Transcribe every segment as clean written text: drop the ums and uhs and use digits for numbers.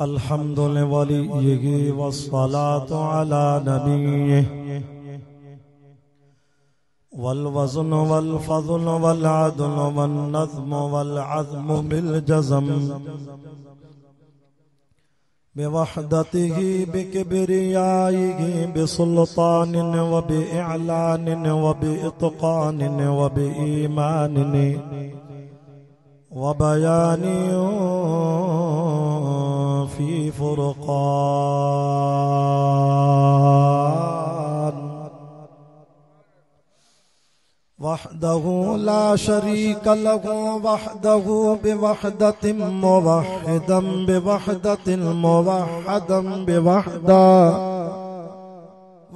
अल्हम्दुलिल्लाह वलिय्यिही वस्सलातु अला नबिय्यिही वल वज़्न वल फ़ज़्ल वल अदल वन नज़्म वल अज़्म बिल जज़म बिवहदतिही बिकिब्रियाइही बिसुल्तानिन व बिइअलानिन व बिइत्क़ानिन व बिईमानिन व बयानिन फी फ़ुरक़ान वहदहु ला शरीक लहु वहदहु बिवहदतिन मुवह्हिदन बिवहदतिन मुवह्हदन बिवहदा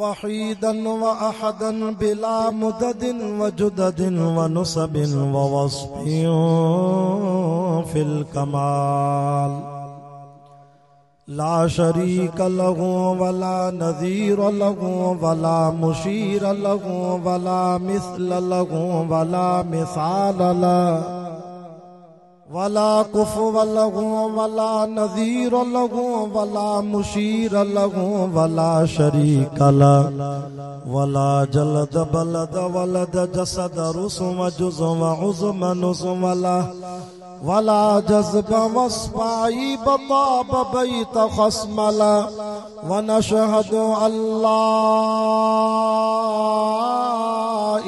वहीदन व अहदन बिला मुददिन व जुददिन व नुसबिन व वस्फिन फिल कमाल ला शरीक लहु वला नज़ीर लहु वला मुशीर लहु वला मिस्ल लहु वला मिसाल लहु वला कुफ़ुव लहु वला नज़ीर लहु वला मुशीर लहु वला शरीक लहु वला जलद बलद वलद जसद रुसुम जुज़्व उज़्म नुज़्म वला जज़्ब वस्फ़ाई बताब बैत खस्मला व नशहदु अल्ला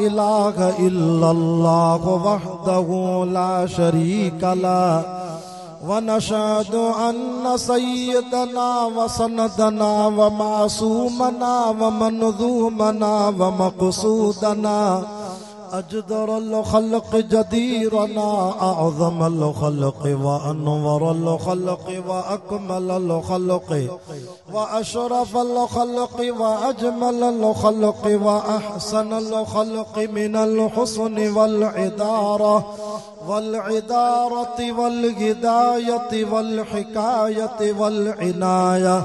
इलाहा इल्लल्लाह वहदहु ला शरीक लहु व नशहदु अन्न सय्यदना व सनदना व मासूमना व मनज़ूमना व मक़सूदना अजदरल खल्क़ जदीरना अअज़मल खल्क़ व अनवरल खल्क़ व अकमलल खल्क़ व अशरफल खल्क़ व अजमलल खल्क़ व अहसनल खल्क़ मिनल हुस्न वल इदारा वल्इदारति वल्हिदायति वल्हिकायति वल्इनाया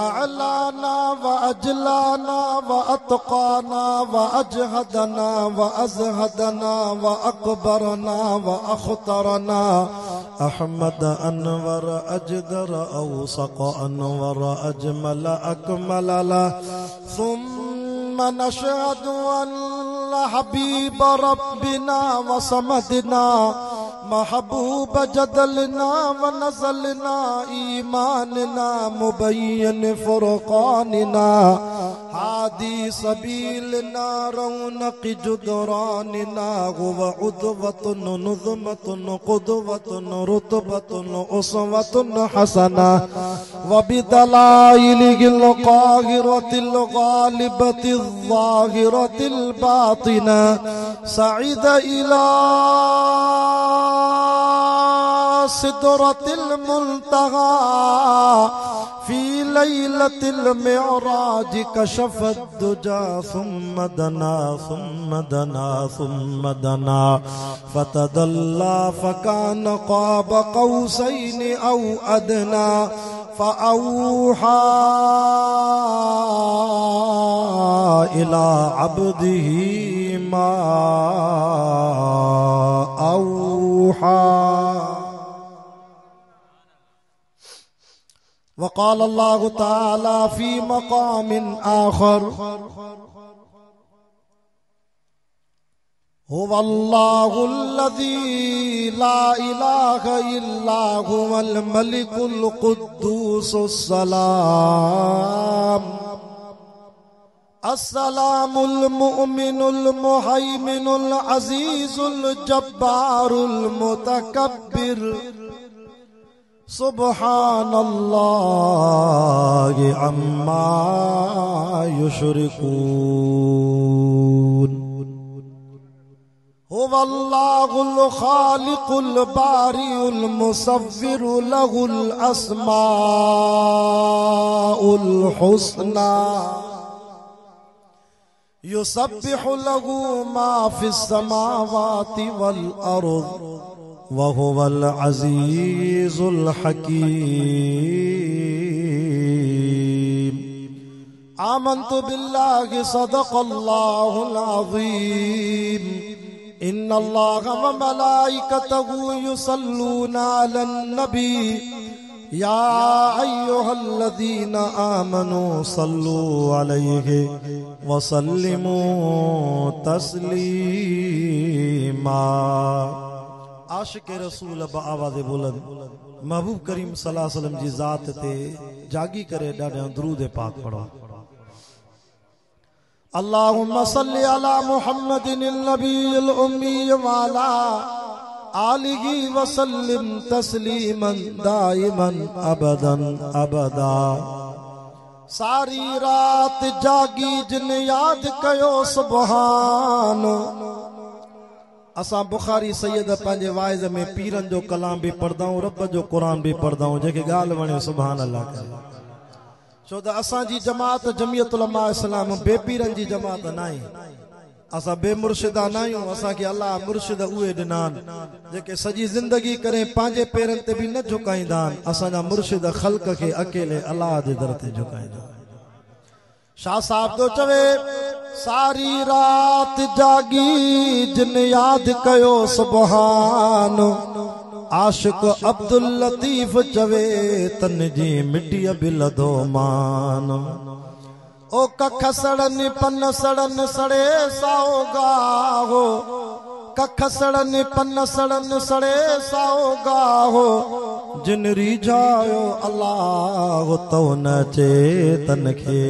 अअलाना व अजलाना व अत्क़ाना व अजहदना व अज़हदना व अकबरना व अख़तरना अहमद अनवर अजदर औसक़ अनवर अजमल अकमल सुम्मा नशहदु अन्न हबीब रब्बिना व समदना महबूब जदलना व नज़लना ईमानना मुबय्यन फुरक़ानना हादी सबीलना रौनक़ जुदरानना व उद्वतुन नुज़मतुन क़ुद्वतुन रुतबतुन उसवतुन हसना व बिदलाइलिल क़ाहिरतिल ग़ालिबतिल ज़ाहिरतिल बातिना सईद इला सिदरतिल मुंतहा फी लैलतिल मिअराज कशफत दुजा सुम्मा दना फतदल्ला फकान क़ाब क़ौसैन औ अदना फ़अौहा इला अब्दिही मा औहा वक़ाल अल्लाहु तआला फ़ी मक़ामिन आख़र हुवल्लाहुल्लज़ी ला इलाहा इल्ला हुवल मलिकुल कुद्दूसुस सलाम अस्सलामुल मुअमिनुल मुहैमिनुल अज़ीज़ुल जब्बारुल मुतकब्बिर सुब्हानल्लाहि अम्मा युश्रिकून हुवल्लाहुल खालिकुल बारिउल मुसव्विरु लहुल अस्माउल हुस्ना युसब्बिहु लहु मा फिस समावाति वल अर्ज़ व हुवल अज़ीज़ुल हकीम आमन्तु बिल्लाहि सदक़ल्लाहुल अज़ीम इन्नल्लाहा व मलाइकतहु युसल्लूना अलन नबी या अय्युहल्लज़ीना आमनू सल्लू अलैहि वसल्लिमू तस्लीमा। आशिक रसूल आवाज़ बुलंद महबूब करीम सल्लल्लाहु अलैहि वसल्लम जी ज़ात ते जागी करे ॾाढा दुरूद पाक पढ़ो। अल्लाहुम्मा सल्लि अला मुहम्मदिन नबील उम्मी वाला आलिही वसल्लिम तस्लीमन दाइमन अबदन अबदा। सारी रात जागी जिन याद कयो सुबहान। असां बुखारी सैयद पंहिंजे वाइज़ में पीरन जो कलाम भी पढ़दाऊं, रब जो कुरान भी पढ़दाऊं, जेके ॻाल्हि वणे सुभान अल्लाह करे। छो त असांजी जमात जमियत उलमा इस्लाम बेपीरन जी जमात न आहे। असां बेमुर्शिदा न आहियूं। असांखे अल्लाह मुर्शिद उहे ॾिना आहिनि जेके सॼी ज़िंदगी करे पंहिंजे पेरनि ते बि न झुकाईंदा आहिनि। असांजा मुर्शिद ख़ल्क़ खे अकेले अल्लाह जे दर ते झुकाईंदा। शाह साहब तो चवे सारी रात जागी जिन याद कयो सुबहान। आशिक अब्दुल लतीफ चवे तन जी मिट्टी बि लधो मान। ओ कख सड़न पन सड़न सड़े साओ गाहो। कख सड़न पन सड़न सड़े साओ गाहो। जिन रिझायो अल्लाह तो न चेतन खे।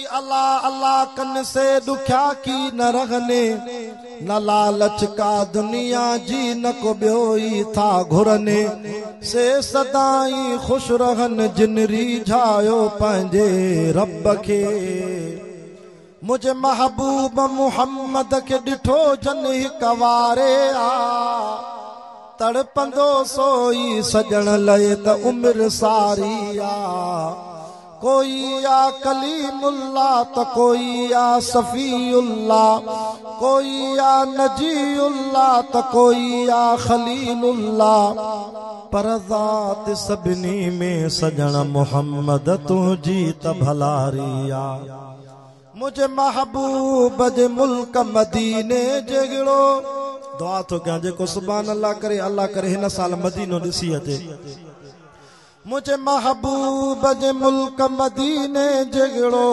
अल्लाह अल्लाह कन से दुख्या की न रगने। न लालच का दुनिया जी न को ब्योई था घुरने। से सदाई खुश रहन जिन रिझायो पंहिंजे रब खे। मुझे महबूब मुहम्मद के ॾिठो जन हिक वारे आ। तड़पंदो सोई सजण लए त उम्र सारी आ। कोई या कलीमुल्लाह तो कोई या सफीउल्लाह। कोई या नजीउल्लाह तो कोई या खलीलुल्लाह। पर ज़ात सभिनी में सजण मोहम्मद तुझी त भलारिया। मुझे महबूब जे मुल्क मदीने जहिड़ो दुआ थो कयां जेको सुभान अल्लाह करे अल्लाह करे हिन साल मदीनो ॾिसी अचे। मुझे महबूब जे मुल्क मदीने जहिड़ो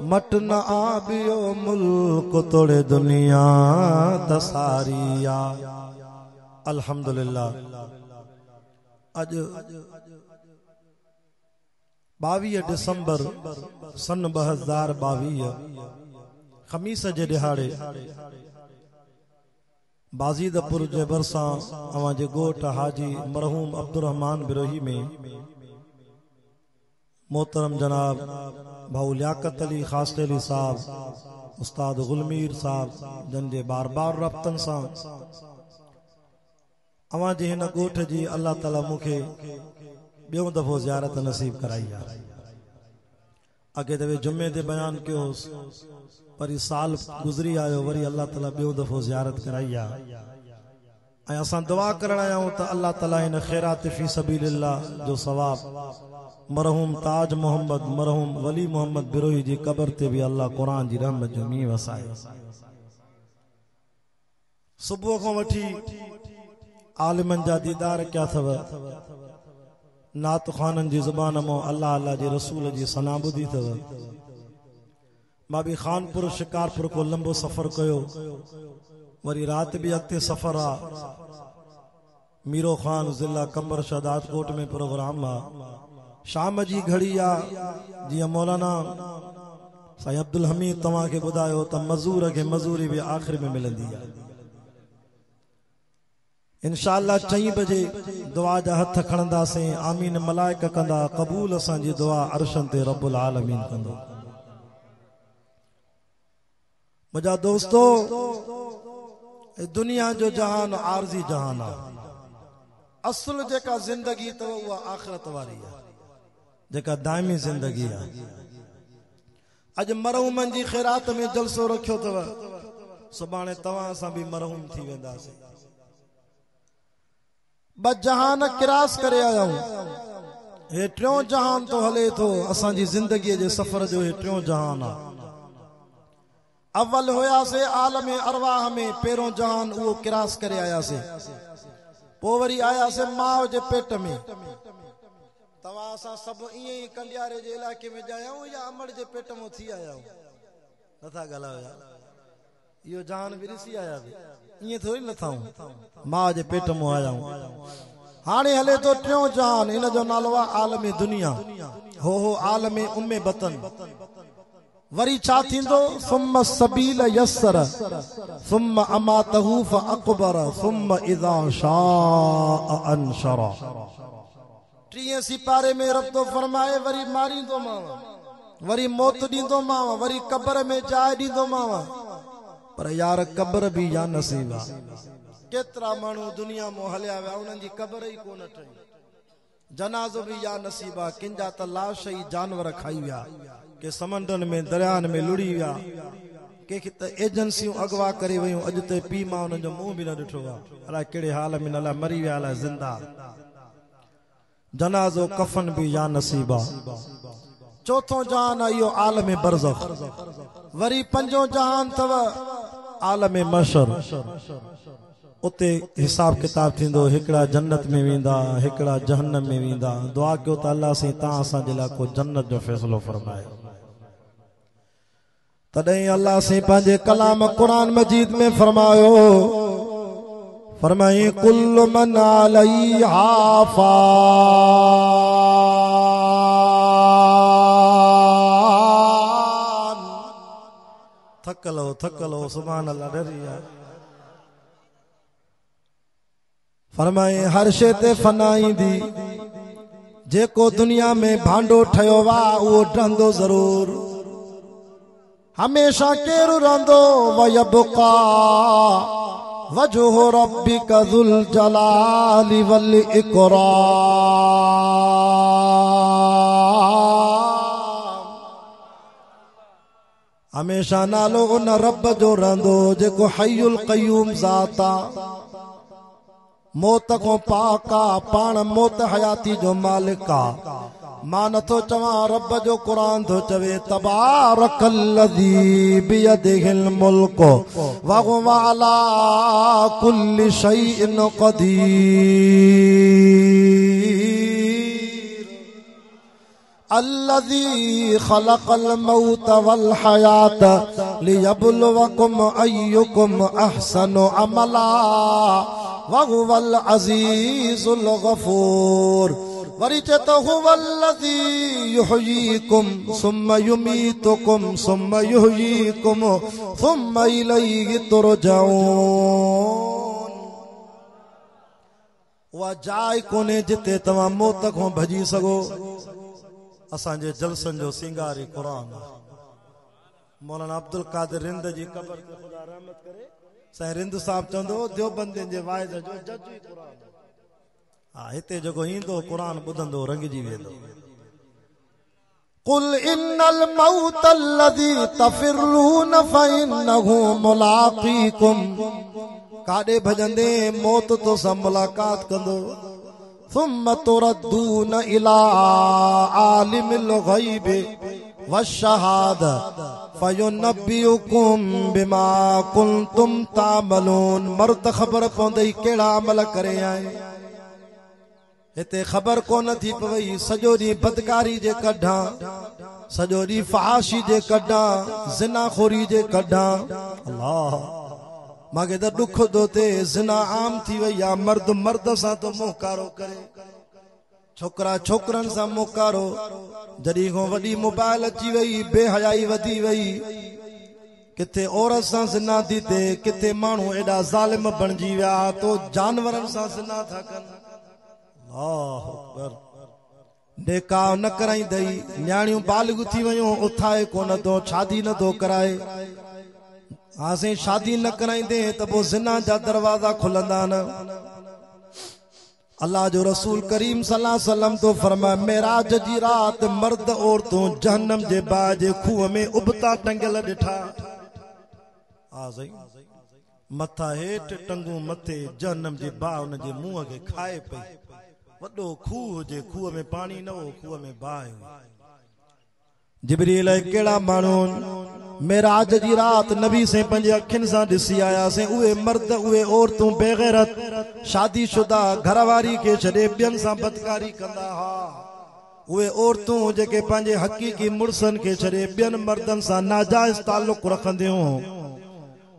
मट न आबियो मुल्क तोड़े दुनिया तसारिया। अल्हम्दुलिल्लाह अज 22 दिसंबर सन 2022 खमीस जे दिहाड़े बाजीदपुर जे भरसां अवां जे गोठ हाजी मरहूम अब्दुर्रहमान बिरोही में मोहतरम जनाब भाऊ लियाकत अली खास अली साहब उस्ताद गुलमीर साहब जन जे बार बार रब्तन सां अवां जे हिन गोठ जी अल्लाह ताला मूंखे ॿियों दफ़ो ज़ियारत नसीब कराई आहे। अॻे दफ़े जुमे ते बयान कयो पर साल गुज़री आयो वरी अल्लाह ताला ॿियों दफ़ो ज़ियारत कराई आहे। ऐं असां दुआ करण आया आहियूं त अल्लाह ताला इन खैरात फी सबीलिल्लाह जो सवाब मरहूम ताज मोहम्मद मरहूम वली मोहम्मद बिरोही जी कब्र ते भी अल्लाह कुरान जी रहमत जो मींहुं वसाए। सुबुह खां वठी आलिमन जा दीदार क्या थव। नात ख़ानन जी ज़ुबान मो अल्लाह अल्लाह जे रसूल जी सना ॿुधी थव। मां भी खानपुर शिकारपुर को लंबो सफ़र कयो वरी रात भी अॻिते सफ़र आ। मीरो खान ज़िला कंबर शहदाद कोट में प्रोग्राम आ। शाम जी घड़ी आ जीअं मौलाना साईं अब्दुल हमीद तव्हां खे ॿुधायो त मज़ूर खे मज़ूरी भी आख़िर में मिलंदी आहे। इंशाअल्लाह 4 बजे दुआ जा हथ खणंदासीं। आमीन मलाइक कंदा क़बूल असांजी दुआ अर्शन ते रब्बुल आलमीन कंदो। मुझा दोस्तों दुनिया जो जहान आरजी जहान आ। असल जेका जिंदगी तो उहा आखिरत वारी है जेका दायमी जिंदगी है। अज मरहूमन जी खैरात में जलसो रखियो तव सुभाणे तवां सां भी मरहूम थी वेंदासीं। ब जहान किरास करे आया हूं। हे टियों जहान तो हले थो असांजी जिंदगी जे सफर जो। हे टियों जहान आ। अव्वल होया से आलम अरवाह में पेरों जहान वो किरास करे आया से। पो वरी आया से माओ जे पेट में तवा असां सब इए ही कंडियारे जे इलाके में जायाऊं या अमर जे पेट में थी आयाऊं नथा गलायो यार यो जान भी ॾिसी आया इए थोड़ी नथाऊं मां जे पेट में आयाऊं हाणे हले तो टियों जान इन जो नालो आहे आलम दुनिया हो आलम उम्मे बतन वरी छा थींदो सुम्म सबील यस्सर सुम्म अमातहु फअकबर सुम्म इज़ा शाअ अनशरा 30 सिपारे में रब तो फरमाए वरी मारींदो मावा वरी मौत दींदो मावा वरी कब्र में जाइ दींदो मावा पर यार कब्र भी या नसीबा केतरा मानू दुनिया में हलिया वा उनन जी कब्र ही कोन ठई जनाजो भी या नसीबा किंजा त लाश ही जानवर खाई विया के समंडन में दरियान में लुड़ी विया के त एजेंसियों अगवा करे वयूं अज ते पी मां उन जो मुंह भी न ॾिठो आहे अलाए कहिड़े हाल में अलाए मरी विया अलाए जिंदा जनाजो कफन भी या नसीबा चौथों जहान आयो आलम बरज़ख वरी पंजो जहान तव आलम मशर उते हिसाब किताब थींदो हिकड़ा जन्नत में वेंदा हिकड़ा जहन्नम में वेंदा दुआ कयो त अल्लाह से ता असां जे लाइ को जन्नत जो फैसलो फरमाए तॾहिं अल्लाह से पंहिंजे कलाम कुरान मजीद में फरमायो फरमाई कुल्लु मन अलैहा फान थकलो सुभान अल्लाह डरिया फरमाए हर शे ते फनाईंदी जेको दुनिया में भांडो ठयो वा वो रहंदो जरूर हमेशा केरु रहंदो वयबका वजह रब्बिका ज़ुल जलाली वल इकराम हमेशा नालो उन रब जो रहंदो जेको हय्युल क़य्यूम ज़ाता मौत को पाका पाण मौत हयाती जो मालिका मां नथो चवां रब जो कुरान थो चवे तबारकल्लज़ी बियदिहिल मुल्क व हुवा अला कुल्लि शैइन क़दीर अल्लज़ी खलक़ल मौत वल हयात लियब्लुवकुम अय्युकुम अहसनु अमला वहुवल अज़ीज़ुल गफ़ूर वरी चतो हुवल्लज़ी युहयीकुम सुम्मा युमीतुकुम सुम्मा युहयीकुम सुम्मा इलैहि तुरजाऊन वा जाय कोने जिते तवा मौत को भजी सगो असां जे जलसन जो सिंगारी कुरान मौलाना अब्दुल कादिर रिंद जी कब्र ते खुदा रहमत करे साईं रिंद साहब चवंदो देवबंदियुनि जे वाइदे जो जज ई कुरान हा हिते जेको ईंदो कुरान ॿुधंदो रंगजी वेंदो कुल इन्नल मौत अल्लज़ी तफिरून फइन्नहु मुलाक़ीकुम काॾे भॼंदे मौत तो सां मुलाक़ात कंदो सुम्म तुरद्दून इला आलिमिल ग़ैबि वश्शहादा फयुनब्बिउकुम बिमा कुंतुम तामलून मर्द खबर पवंदई कहिड़ा अमल करे आए हिते खबर कोन थी पवई सॼो ॾींहुं बदकारी जे कढां सॼो ॾींहुं फहाशी जे कढां ज़िनाखोरी जे कढां अल्लाह मांखे त ॾुख थो थिए ज़िना आम थी वई आहे मर्द मर्द सां तो मुहकारो करे छोकरा छोकरनि सां मुहकारो जॾहिं खां वॾी मोबाइल अची वई बेहयाई वधी वई किथे औरत सां ज़िना थी थिए किथे माण्हू एॾा ज़ालिम बणिजी विया तो जानवरनि सां ज़िना था कनि अल्लाह अकबर निकाह न कराईंदई न्याणियूं बालिग थी वयूं उथाए कोन थो शादी न थो कराए हासे शादी न कराईंदे त पोइ ज़िना जा दरवाजा खुलंदा न अल्लाह जो रसूल करीम सल्लल्लाहु अलैहि वसल्लम तो फरमाए मेराज जी रात मर्द औरतूं जहन्नम जे बाहि जे खूह में उबता टंगियल ॾिठा हा सही मथा हेठि टंगू मथे जहन्नम जी बाहि उन जे मुंहं खे खाए पई वॾो खूह हुजे खूह में पाणी न हो खूह में बाहि जिब्रील केड़ा माण्हू मेराज जी रात नबी से पंजे अखिन सा दिसी आया से उए मर्द उए औरतूं बेगैरत शादीशुदा घरवारी के छड़े बियन सा बदकारी कंदा हा उए औरतूं जेके पंजे हकीकी मुर्सन के छड़े बियन मर्दन सा नाजायज ताल्लुक रखंदियूं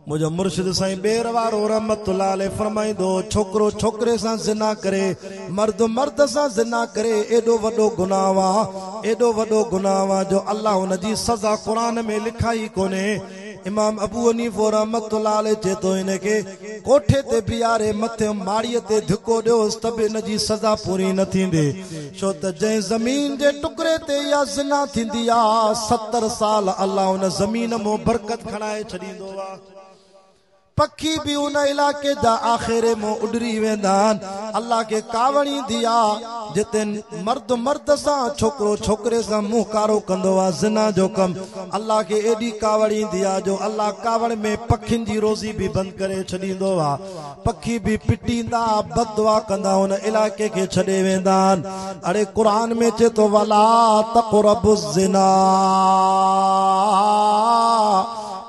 मुझो मुर्शिद साईं बेरवारो रहमतुल्लाह अलैह फरमाइंदो छोकरो छोकरे सां ज़िना करे मर्द मर्द सां ज़िना करे एडो वडो गुनाह वा एडो वडो गुनाह वा जो अल्लाह उन जी सज़ा कुरान में लिखाई कोने इमाम अबू हनीफा रहमतुल्लाह अलैह चेतो इनके कोठे ते बियारे मथे माड़ीअ ते धिको ॾियोसि त बि इन जी सज़ा पूरी न थींदी छो त जंहिं ज़मीन जे टुकड़े ते इहा ज़िना थींदी आहे 70 साल अल्लाह उन ज़मीन मां बरकत खणाए छॾींदो आहे पखी भी उन इलाके जा आखिरे मो उडरी वेंदान अल्लाह के कावणी दिया जिते मर्द मर्द सा छोकरो छोकरे सा मुंह कारो कंदो आ जिना जो कम अल्लाह के एडी कावणी दिया जो अल्लाह कावड़ में पखिन जी रोजी भी बंद करे छडींदो आ पखी भी पिटींदा बददुआ कंदा उन इलाके के छडे वेंदान अरे कुरान में चे तो वला तक़रबुज़ ज़िना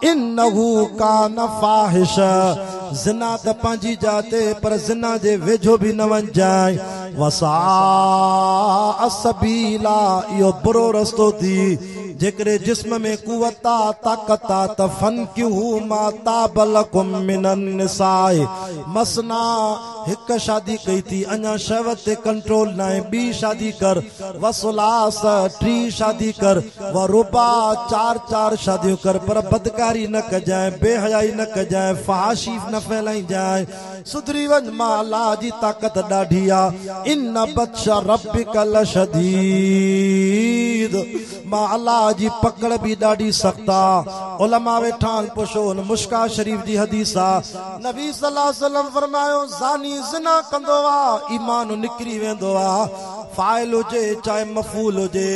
इन्नहु कान फाहिश ज़िना त पंहिंजी जाते पर ज़िना जे वेझो भी न वञजाए वसा सबीला इहो बुरो रस्तो थी जेकरे जिस्म में कुवता ताकता त फनकिहु मा ताबलकुम मिनन निसाए मसना हिक शादी कई थी अञा शहवत ते कंट्रोल न आहे बी शादी कर वसुलास 3 शादी कर व रुबा 4 शादियूं कर पर बदकारी न कजाए बेहयाई न कजाए फहाशी न फैलाई जाए सुधरी वञ मां अल्लाह जी ताकत ॾाढी आहे इन बत्श रब्बिक लशदीद मां अल्लाह जी पकड़ भी ॾाढी सख्त आहे उलमा वेठा पुछो मुश्का शरीफ जी हदीस आहे नबी सल्लल्लाहु अलैहि वसल्लम फरमायो ज़ानी ज़िना कंदो आहे ईमान निकिरी वेंदो आहे फाइल हुजे चाहे मफूल हुजे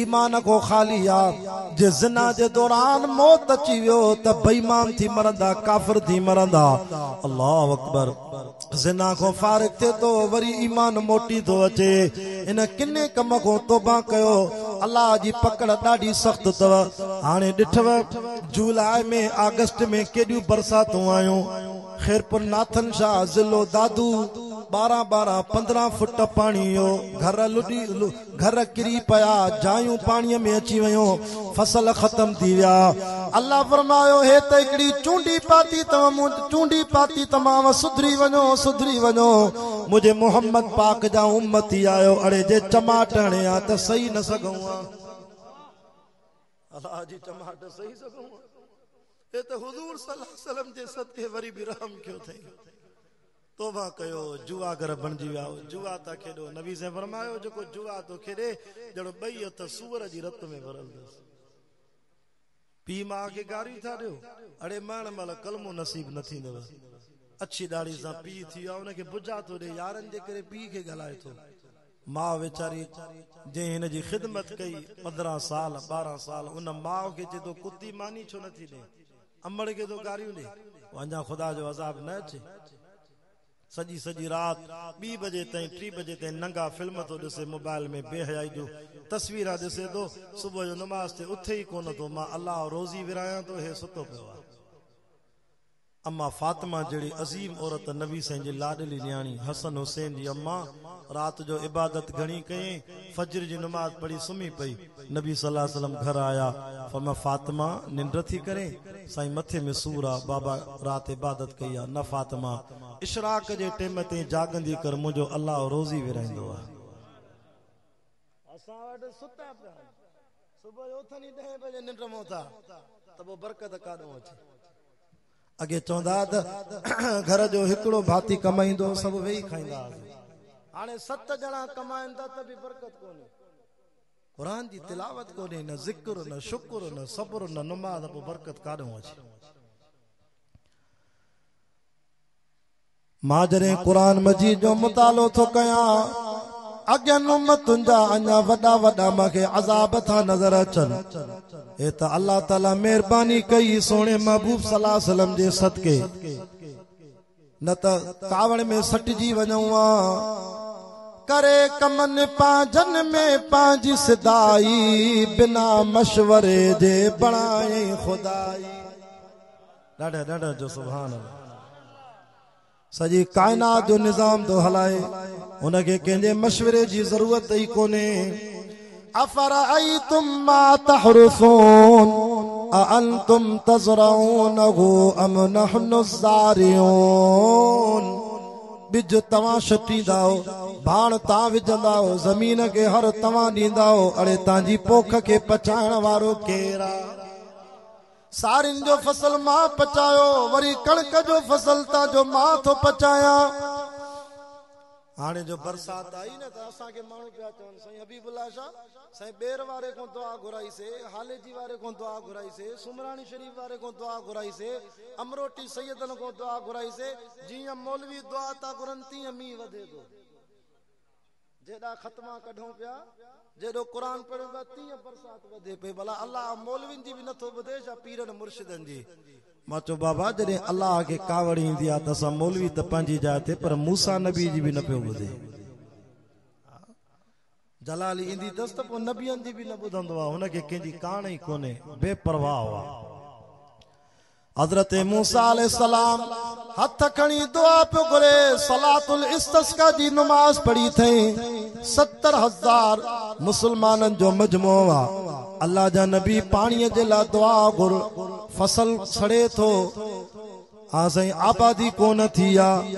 ईमान को खाली आहे जे ज़िना जे दौरान मौत अची वियो त बेईमान थी मरंदा काफिर थी मरंदा अल्लाहु अकबर ज़िना को फारिग थिए तो वरी ईमान मोटी थो अचे इन किने कम को तौबा कयो अल्लाह जी पकड़ ॾाढी सख्त अथव हाणे ॾिठव जुलाई में अगस्त में केॾियूं बरसातूं आयूं खैरपुर नाथन शाह ज़िलो दादू 12-15 फुट पानी हो घर किरी पया जायूं पानी में अची वयो फसल खत्म थी विया अल्लाह फरमायो हे त हिकड़ी चूंडी पाती तमाम सुधरी वञो मुझे मोहम्मद पाक जा उम्मती आयो अड़े जे चमाट हणे आ त सही न सघूं अल्लाह जी चमाट सही सघूं हे त हुजूर सल्लल्लाहु अलैहि वसल्लम जे सदके वरी भी रहम क्यों थई तौबा कयो जुआ घर बणजी विया जुआ ता खेडो नबी से फरमायो जेको जुआ तो खेडे जणो बई हथ सूअर जी रत में भरल पी मां के गारी था दियो अड़े माण मल कलमो नसीब न थींदव अच्छी दाढ़ी सा पी थी उनके बुझा तो दे यारन जे करे पी के गलाए तो मां वेचारी जे हिन जी खिदमत कई 15 साल 12 साल उन मां के जे तो कुत्ती मानी छो न थी दे अमड़ के तो गारियूं दे वञा खुदा जो अज़ाब न अचे सजी रात 2 बजे ताईं 3 बजे ताईं नंगा फिल्म तो ॾिसे मोबाइल में बेहयाई जो तस्वीर ॾिसे तो सुबह जो नमाज ते उथे ही कोन तो मां अल्लाह रोजी विराया तो हे सुतो पियो आहे अम्मा फातिमा जड़ी अजीम औरत नबी साईं जी लाडली न्याणी हसन हुसैन जी अम्मा रात जो इबादत घणी कई फजर जी नमाज पढ़ी सुमी पई नबी सल्लल्लाहु अलैहि वसल्लम घर आया फरमा फातिमा निंड थी करे साईं मथे में सूर आ बाबा रात इबादत कई आ न फातिमा इशराक जे टाइम ते जागंदी कर मुझो अल्लाह रोजी विराइंदो आ असा वट सुता पिया सुबह उथनी 10 बजे निंड मोता त वो बरकत काडो अचे अगे चौंदा घर जो हिकड़ो भाती कमाईंदो सब वेही खाईंदा हाने 7 ॼणा कमाईंदा त भी बरकत कोने कुरान जी तिलावत कोने न जिक्र न शुक्र न सब्र न नमाज पो बरकत काडो अचे मां जरे कुरान मजीद जो मुतालो थो कया अगन उम्मतुन जा अञा वडा माके अजाब था नजर अचन ए त अल्लाह ताला मेहरबानी कई सोने महबूब सल्लल्लाहु अलैहि वसल्लम जे सदके न त कावड़ में सटजी वञूं करे कमन पांजन में पांजी सिदाई बिना मशवरे जे बणाए खुदाई। ॾाढा ॾाढा जो सुभान अल्लाह। सॼी काइनात जो निज़ाम तो हलाए, उनखे कंहिंजे मशवरे जी ज़रूरत ई कोन्हे। अफरअयतुम मा तहरुसून अअंतुम तज़रऊनहु अम नहनु ज़ारिऊन। बिज तव्हां छटींदाओ, भाण तव्हां विझंदाओ, ज़मीन खे हर तव्हां ॾींदाओ, अड़े तव्हांजी पोख खे पचाइण वारो केरु आहे? सारिन जो फसल मां पचायो, वरी कणक जो फसल ता जो मां थो पचाया। हाणे जो बरसात आई न त असांखे माण्हू पिया चवनि साईं हबीबुल्लाह शाह साईं ॿेर वारे खां दुआ घुराईसे, हालेजी वारे खां दुआ घुराईसे, सुमराणी शरीफ वारे खां दुआ घुराईसे, अमरोटी सैयदन खां दुआ घुराईसे। जीअं मौलवी दुआ था घुरनि तीअं मींहुं वधे थो। जेॾा ख़तमा कढूं पिया, जेॾो क़ुरान पढ़ूं पिया, तीअं बरसात वधे पई। भला अल्लाह मौलविन जी बि नथो ॿुधे छा पीरनि मुर्शिदनि जी? मां चयो बाबा जॾहिं अल्लाह खे कावड़ी ईंदी आहे त असां मौलवी त पंहिंजी जाइ ते, पर मूसा नबी जी बि न पियो ॿुधे। जलाली ईंदी अथसि त पोइ नबियनि जी बि न ॿुधंदो आहे, हुनखे कंहिंजी कान ई कोन्हे, बेपरवाह हुआ। हज़रत मूसा अलैहिस्सलाम हथ खणी दुआ पियो घुरे, सलातुल इस्तिस्का जी नमाज़ पढ़ी थई। 70,000 मुसलमाननि जो मजमो आहे। अल्लाह जा नबी पाणीअ जे लाइ दुआ घुर, फसल सड़े थो, हा साईं आबादी कोन थी आहे।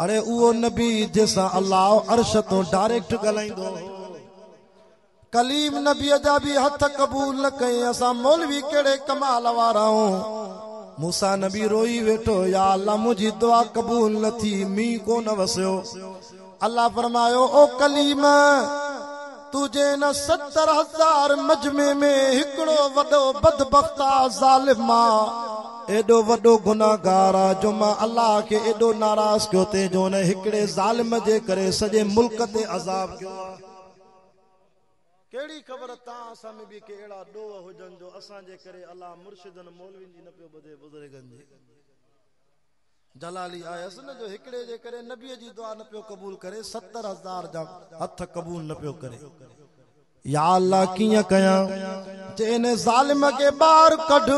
अरे उहो नबी जंहिंसां अल्लाह अर्श तो डायरेक्ट ॻाल्हाईंदो। कलीम नबीअ जा बि हथ क़बूल न कई। असां मौलवी कहिड़े कमाल वारा आहियूं। मूसा नबी रोई वेठो, या अल्लाह मुंहिंजी दुआ क़बूल न थी, मींहुं कोन वसियो। अल्लाह फरमायो, ओ कलीम तुझे न 70,000 मजमे में हिकिड़ो वॾो बदबख्ता ज़ालिम आहे, एॾो वॾो गुनाहगार आहे जो मां अल्लाह खे एॾो नाराज़ कयो ते जो न हिकिड़े ज़ालिम जे करे सॼे मुल्क ते अज़ाब कयो आहे। कहिड़ी ख़बर तव्हां असां में बि के अहिड़ा ॾोह हुजनि जो असांजे करे अल्लाह मुर्शिदनि मौलविन जी न पियो ॿुधे, बुज़ुर्गनि जी। जलाली आयसि न जो हिकिड़े जे करे नबीअ जी दुआ न पियो क़बूल करे, 70,000 जा हथ क़बूल न पियो करे। या अल्लाह कीअं कयां, चेन ज़ालिम खे ॿाहिरि कढ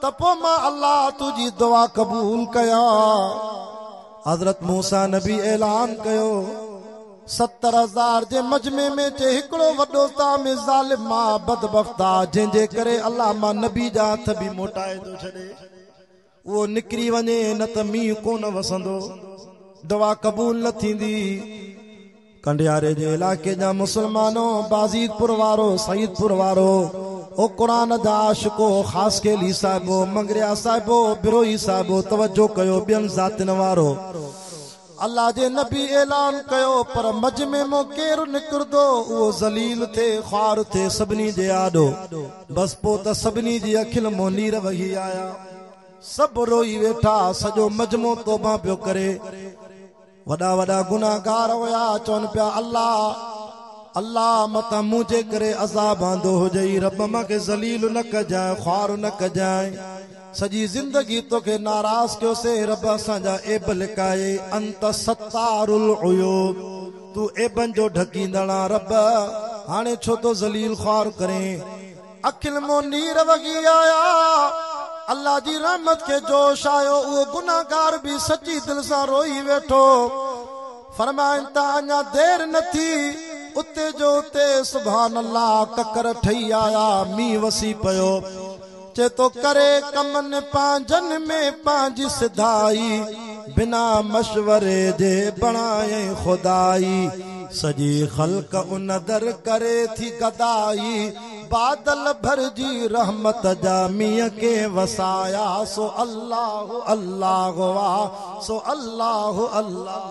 त पोइ मां अल्लाह तुंहिंजी दुआ क़बूल कयां। हज़रत मूसा नबी ऐलान कयो, 70,000 जे मजमे में चे हिकिड़ो वॾो ताम ज़ालिम आहे, बदबख्ता, जंहिंजे करे अल्लाह मां नबी जा हथ बि मोटाए थो छॾे। उहो निकिरी वञे न त मींहुं कोन वसंदो, दुआ क़बूल न थींदी। कंडियारे जे इलाइक़े जा मुसलमानो, बाज़ीदपुर वारो, सईदपुर वारो, ओ क़ुरान जा आशिको, ख़ासि केली साहिबो, मंगरिया साहिबो, बिरोही साहिबो, तवजो कयो। ॿियनि ज़ातियुनि वारो, अल्लाह जे नबी ऐलान कयो, पर मजमे मो केरु निकिरंदो उहो ज़लील थे, ख़्वार थे सभिनी जे आॾो। बस पोइ त सभिनी जी अखियुनि मो नीर वही आया, सभु रोई वेठा, सॼो मजमो तौबा पियो करे। वॾा वॾा गुनाहगार हुया, चवनि पिया अल्लाह अल्लाह मतां मुंहिंजे करे अज़ाब आंदो हुजई, रब मूंखे ज़लील न कजांइ, ख़्वार न कजांइ। सॼी ज़िंदगी तोखे नाराज़ कयोसे, रब असांजा एब लिकाए। अंत सत्तारुल उयूब, तू एबन जो ढकींदड़ आ रब, हाणे छो तो ज़लील ख़्वार करें। अखिल मो नीर वगी आया, अल्लाह जी रहमत के जोश आयो। उहो गुनाहगार भी सच्ची दिल सां रोई वेठो। फरमाइन ता अञा देर न थी, उते जो उते सुभान अल्लाह ककर ठही आया, मींहुं वसी पियो। चे तो करे कमन पांजन में पांजी सिधाई, बिना मशवरे जे बणाए खुदाई। सजी खल्क उन दर करे थी गदाई, बादल भरजी रहमत जा मींह के वसाया। सो अल्लाह अल्लाह वाह, सो अल्लाह अल्लाह।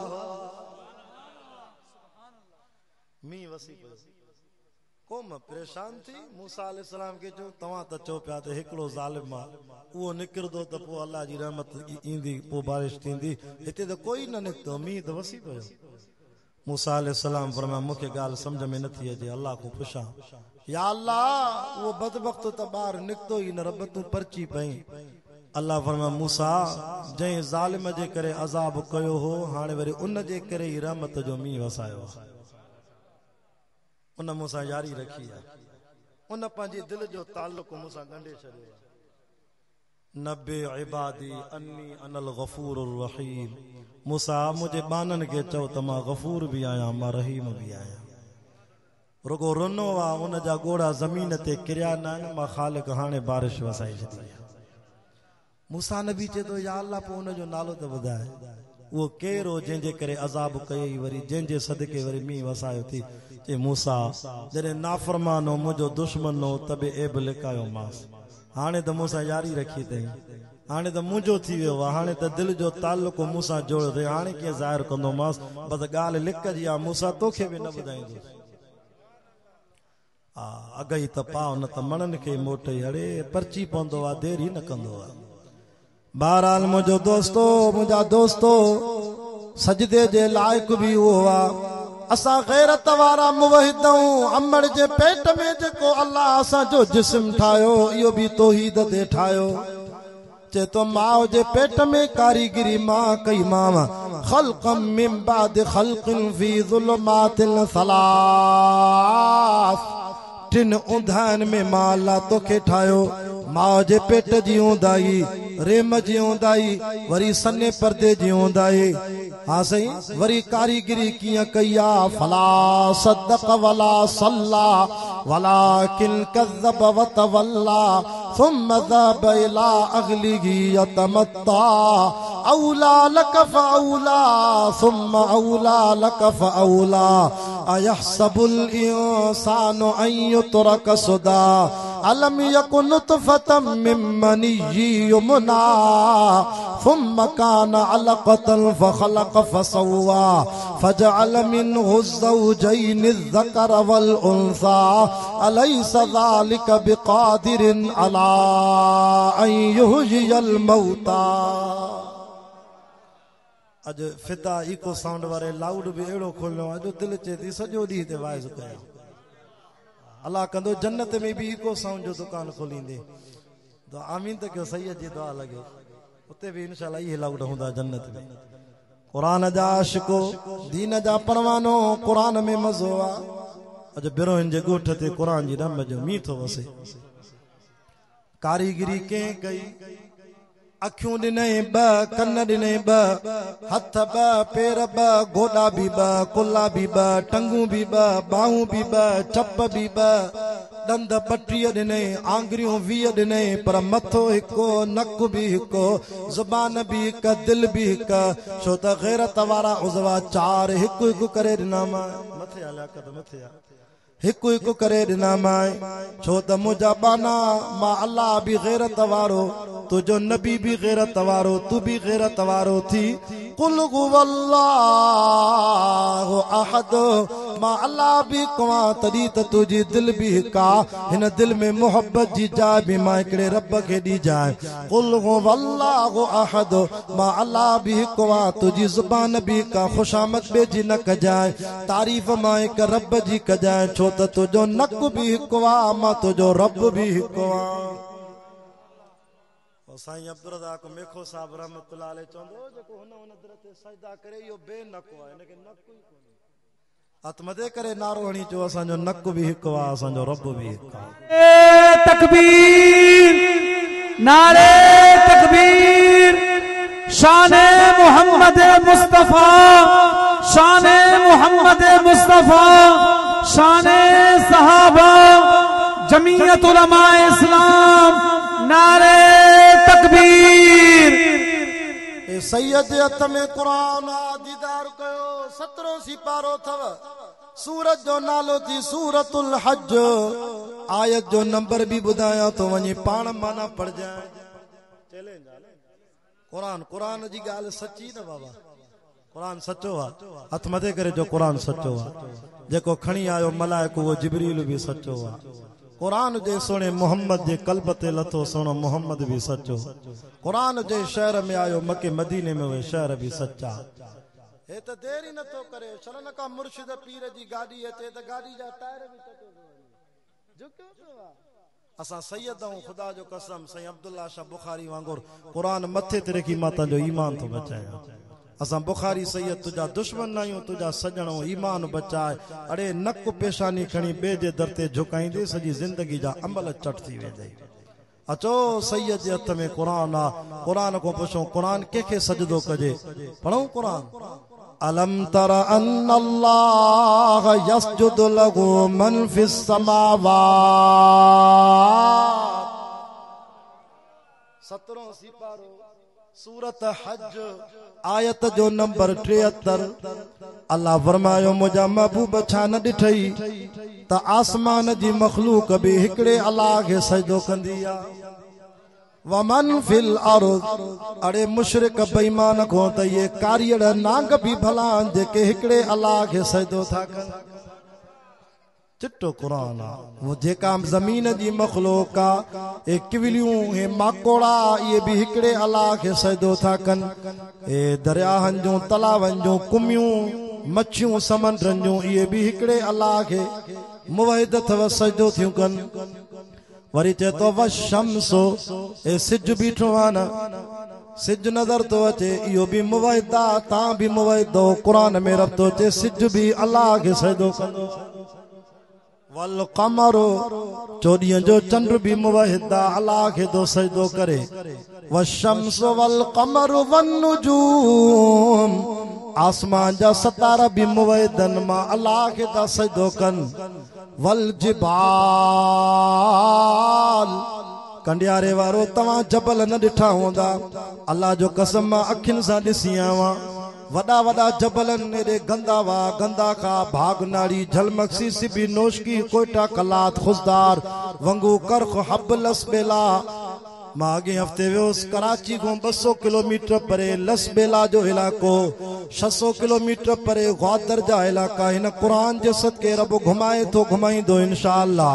मींह वसी पियो, क़ौम परेशान थी। मूसा अलैहिस्सलाम के चयो तव्हां त चओ पिया त हिकिड़ो ज़ालिम आहे, उहो निकिरंदो त पोइ अल्लाह जी रहमत ईंदी, पोइ बारिश थींदी। हिते त कोई न निकितो, मींह त वसी पियो। मूसा अलैहिस्सलाम फरमाया मूंखे ॻाल्हि सम्झ में नथी अचे, अल्लाह को पुछां। या अल्लाह उहो बदबख्त त ॿाहिरि निकितो ई न, रब तूं परची पई। अल्लाह फरमाया मूसा जंहिं ज़ालिम जे करे अज़ाब कयो हो, हाणे वरी उन जे करे ई रहमत जो मींहुं वसायो। उन मूंसां यारी रखी आहे, उन पंहिंजे दिल जो ताल्लुक मूंसां ॻंढे छॾियो आहे। नबे इबादी अन्नी अनल गफूरुर रहीम। मूसा मुंहिंजे बाननि खे चओ त मां गफूर बि आहियां, मां रहीम बि आहियां। रुगो रुनो आहे, उन जा ॻोड़ा ज़मीन ते किरिया न आहिनि, मां ख़ालिक हाणे बारिश वसाए छॾी आहे। मूसा नबी चए थो या अल्लाह, पोइ उनजो नालो त ॿुधाए, उहो केरु हो जंहिंजे करे अज़ाब कयई, वरी जंहिंजे सदके वरी मींहुं वसायो थी। चए मूसा जॾहिं नाफ़रमान हो, मुंहिंजो दुश्मन हो, त बि एब लिकायो मांसि। हाणे त मूंसां यारी रखी अथई, हाणे त मुंहिंजो थी वियो आहे, हाणे त दिल जो ताल्लुक मूंसां जोड़ियो अथई, हाणे कीअं ज़ाहिर कंदोमांसि, बसि ॻाल्हि लिक जी आहे, मूसा तोखे बि न ॿुधाईंदुसि। हा अगई त पाउ न त मणनि खे मोटई, अड़े परची पवंदो आहे, देरि ई न कंदो आहे। बहरहाल मुंहिंजो दोस्तो, मुंहिंजा दोस्तो, सजदे जे लाइक़ बि उहो आहे। असां गैरत वारा मुवहिद आहियूं। अमड़ जे पेट में जेको अल्लाह असांजो जिस्म ठाहियो, इहो बि तौहीद ते ठाहियो। चए तो माउ जे पेट में कारीगिरी मां कई मां, ख़ल्क़म मिन बाद ख़ल्क़िन फी ज़ुलुमातिल सलास। टिन उंधाइनि में मां अल्लाह तोखे ठाहियो। माउ जे पेट जी ऊंदाई, रेम जी ऊंदाई, वरी सने पर्दे जी ऊंदाई। हा सही, वरी कारीगिरी कीअं कई आहे। फला सद्दक़ वला सल्ला वलाकिन कज़्ज़ब व तवल्ला सुम्म ज़हब इला अहलिही यतमत्ता औला लक फऔला सुम्म औला लक फऔला अयहसबुल इंसानु अन युत्रक सुदा अलम यकुन नुतफतम मिन मनिय्यि युमना सुम्म कान अलक़तन फखलक़ फसव्वा फजअल मिन्हु ज़ौजैनि ज़कर वल उन्सा अलैस ज़ालिक बिक़ादिरिन अला अन युहयियल मौता। अज फिदा इको साउंड वारे लाउड भी एड़ो खोलनो आहे जो दिल चे थी सॼो ॾींहुं ते वाइज़ कया। अल्लाह कंदो जन्नत में भी इको साउंड जो दुकान खोलींदे तो आमीन त कयो, सही जी दुआ लगे, उते भी इंशाअल्लाह ये लाउड हूंदा जन्नत में। कुरान जा आशिको, दीन जा परवानो, कुरान में मज़ो आहे। अज बिरोहिन जे ॻोठ ते कुरान जी रम जो मींहुं थो वसे। कारीगिरी कंहिं कई, अखियूं ॾिनई ॿ, कन ॾिनई ॿ, हथ ॿ, पेर ॿ, गोॾा बि ॿ, कुल्ला बि ॿ, टंगूं बि ॿ, बाहूं बि ॿ, चप बि ॿ, ॾंद 32 ॾिनई, आंगरियूं 20 ॾिनई, पर मथो हिकु, नक बि हिकु, ज़ुबान बि हिकु, दिल बि हिकु। छो त गैरत वारा उज़वा 4 हिकु हिकु करे ॾिना मां। मथे हलिया कद मथे हिकु हिकु करे ॾिना मां। छो त मुंहिंजा बाना मां अल्लाह बि गैरत वारो, तुंहिंजो नबी बि गैरत वारो, तू बि गैरत वारो थी। कुल हुवल्लाहु अहद, मां अल्लाह बि कवां तॾहिं त तुंहिंजी दिल बि हिकु आहे। हिन दिल में मोहब्बत जी जाइ बि मां हिकिड़े रब खे ॾी जाइ। कुल हुवल्लाहु अहद, मां अल्लाह बि हिकु आहे, तुंहिंजी ज़ुबान बि हिकु आहे। ख़ुशामद ॿिए जी न कजाए, तारीफ़ मां हिकु रब जी कजाए। छो त तुंहिंजो नक बि हिकु आहे, मां तुंहिंजो रब बि हिकु आहे। साईं अब्दुल रज़ाक मेखो साहब रहमतुल्लाह अलैह चवंदो जेको हुन हदर ते सजदा करे इहो बेनको आहे, इनखे नक ई कोन्हे। हथ मथे करे नारो हणी चो असांजो नक बि हिकु आहे, असांजो रब बि हिकु आहे। तकबीर, नारे तकबीर, शान मोहम्मद मुस्तफा, शान मोहम्मद मुस्तफा, शान सहाबा, जमीयत उलमा इस्लाम, नारे तकबीर। सैयद हथ में कुरान दीदार कयो, 17 सिपारो थव। सूरत जो नालो थी सूरतुल हज। आयत जो नंबर भी ॿुधायां तो वञी पाण माना पढ़जाए। कुरान कुरान जी ॻाल्हि सची न बाबा, कुरान सचो आहे। हथ मथे करे जो कुरान सचो आहे। जेको खणी आयो मलाइको वो जिब्रील भी सचो आहे। कुरान जे सोने मोहम्मद जे कल्ब ते लथो सोनो मोहम्मद भी सचो। कुरान जे शहर में आयो मके मदीने में वे शहर भी सच्चा। हे त देरी न तो करे, शरण का मुर्शिद पीर जी गाड़ी अचे त गाड़ी जा टायर भी टके झुकियो पियो आहे। असां सैयद आहियूं, ख़ुदा जो कसम। साईं अब्दुल्ला शाह बुखारी वांगुर कुरान मथे ते रखी माता जो ईमान तो बचाया। असां बुखारी सैयद तुझा दुश्मन आहियूं, तुझा सजणो ईमान बचाए। अड़े नक पेशानी खणी ॿिए जे दर ते झुकाईंदे सॼी ज़िंदगी जा अमल चट थी वेंदे। अचो सैयद जे हथ में क़ुरान आ, क़ुरान को पुछो क़ुरान कंहिंखे सजदो कजे, पढ़ूं क़ुरान। अलम तर अन्नल्लाह यस्जुदु लहु मन फिस समावात। 17 सिपारो सूरत हज आयत जो नंबर 73। अल्लाह फरमायो मुंहिंजा महबूब छा न ॾिठई त आसमान जी मखलूक बि हिकिड़े अल्लाह खे सजदो कंदी आहे। वमन फिल अर्ज़, अड़े मुशरिक बेईमान को त ये कारियड़ नांग भी भला जेके हिकिड़े अल्लाह खे सजदो था कनि। चिट्टो क़ुरान आ, वो जेका ज़मीन जी मखलूक आ, ए किविलियूं हे माकोड़ा ये भी हिकिड़े अल्लाह खे सजदो था कनि। ए दरियाहनि जूं तलावनि जूं कुमियूं मच्छियूं समंडरनि जूं इहे भी हिकिड़े अल्लाह खे मुवहिद अथव सजदो थियूं कनि। वरी चए तो वशम्सो, ए सिज बीठो आहे न, सिज नज़र तो अचे इहो भी मुवहिद आहे, तां भी मुवहिद हो। क़ुरान में रब तो अचे सिज भी अल्लाह खे सजदो कंदो। वल क़मरो, चोॾींहं जो चंड भी मुवहिद आहे, अल्लाह खे तो सजदो करे। वशम्सो वल क़मरु वन नुजूम, आसमान जा सितारा भी मुवहिदन मां अल्लाह खे था सजदो कनि। वल जिबाल, कंडियारे वारो तव्हां जबल न ॾिठा हूंदा, अल्लाह जो कसम मां अखियुनि सां ॾिसी आवां। वॾा वॾा जबलनि एॾे गंदा वा, गंदा का भागनाड़ी झलमक्सी सिबी नोशकी कोयटा कलात खुशदार वंगू करख हब लसबेला। मां अॻे हफ़्ते वियोसि कराची खां 200 किलोमीटर परे लसबेला जो इलाइक़ो, 600 किलोमीटर परे ग्वादर जा इलाइक़ा। हिन क़ुरान जे सदके रब घुमाए थो, घुमाईंदो इंशाअल्लाह।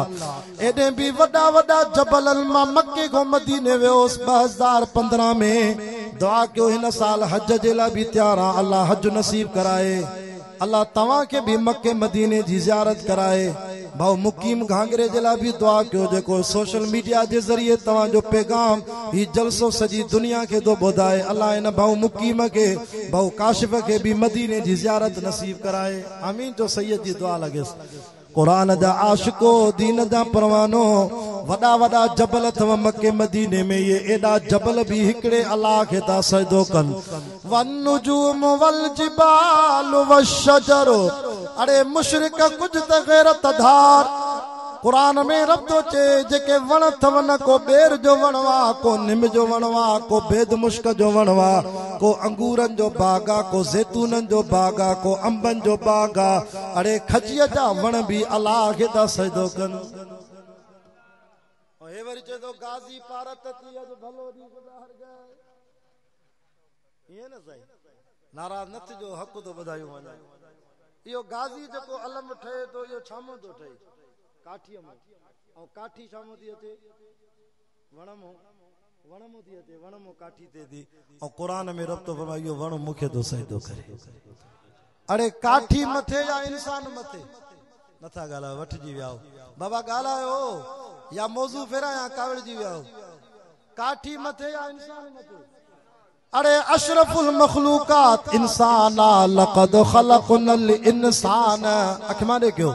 एॾे बि वॾा वॾा जबलनि मां मके खां मदीने वियोसि 2015 में। दुआ कयो हिन साल हज जे लाइ बि तयार आहे, अल्लाह हज नसीब कराए। अल्लाह तव्हां खे बि मके मदीने जी ज़ियारत कराए। भाउ मुकीम घांगरे जे लाइ बि दुआ कयो, जेको सोशल मीडिया जे ज़रिए तव्हांजो पैगाम ही जलसो सॼी दुनिया खे थो ॿुधाए। अल्लाह हिन भाउ मुकीम खे, भाउ काशिफ खे बि मदीने जी ज़ियारत नसीब कराए। आमीन जो सैयद जी दुआ लॻेसि। क़ुरान जा आशिको, दीन जा परवानो, वॾा वॾा जबल अथव मके मदीने में, ये एॾा जबल भी हिकिड़े अल्लाह खे था सजदो कनि। वन्नुजूम वल जिबाल वशजर, अड़े मुशरिक कुझ त गैरत धार। क़ुरान में रब तो चए जेके वण अथव न, को बेर जो वणवा, को निम जो वणवा, को बेद मुश्क जो वणवा, को अंगूरनि जो बाग आ, को ज़ैतूननि जो बाग आ, को अंबनि जो बाग आ। अड़े खजीअ जा वण भी अल्लाह खे था सजदो कनि। हे वरी चए तो गाज़ी पारत थी अॼु भलो ॾींहुं गुज़ार गए। ईअं न साईं, नाराज़ न थिजो, हक़ तो ॿुधायूं वञा। इहो गाज़ी जेको अलम ठहे तो, इहो छामो तो ठहे काठीअ में, ऐं काठी छामो थी अचे वणमो, वणमो थी अचे, वणमो काठी थिए थी। ऐं क़ुरान में रब तो फरमाए इहो वण मूंखे तो सजदो करे। अड़े काठी मथे या इंसान मथे नथा ॻाल्हायो, वठिजी विया बाबा ॻाल्हायो या मौज़ू फेराया कावड़जी विया। काठी मथे या इंसान मथे? अरे अशरफुल मखलूकात इंसान आ, लक़द खलक़नल इंसान। अखमा देखियो,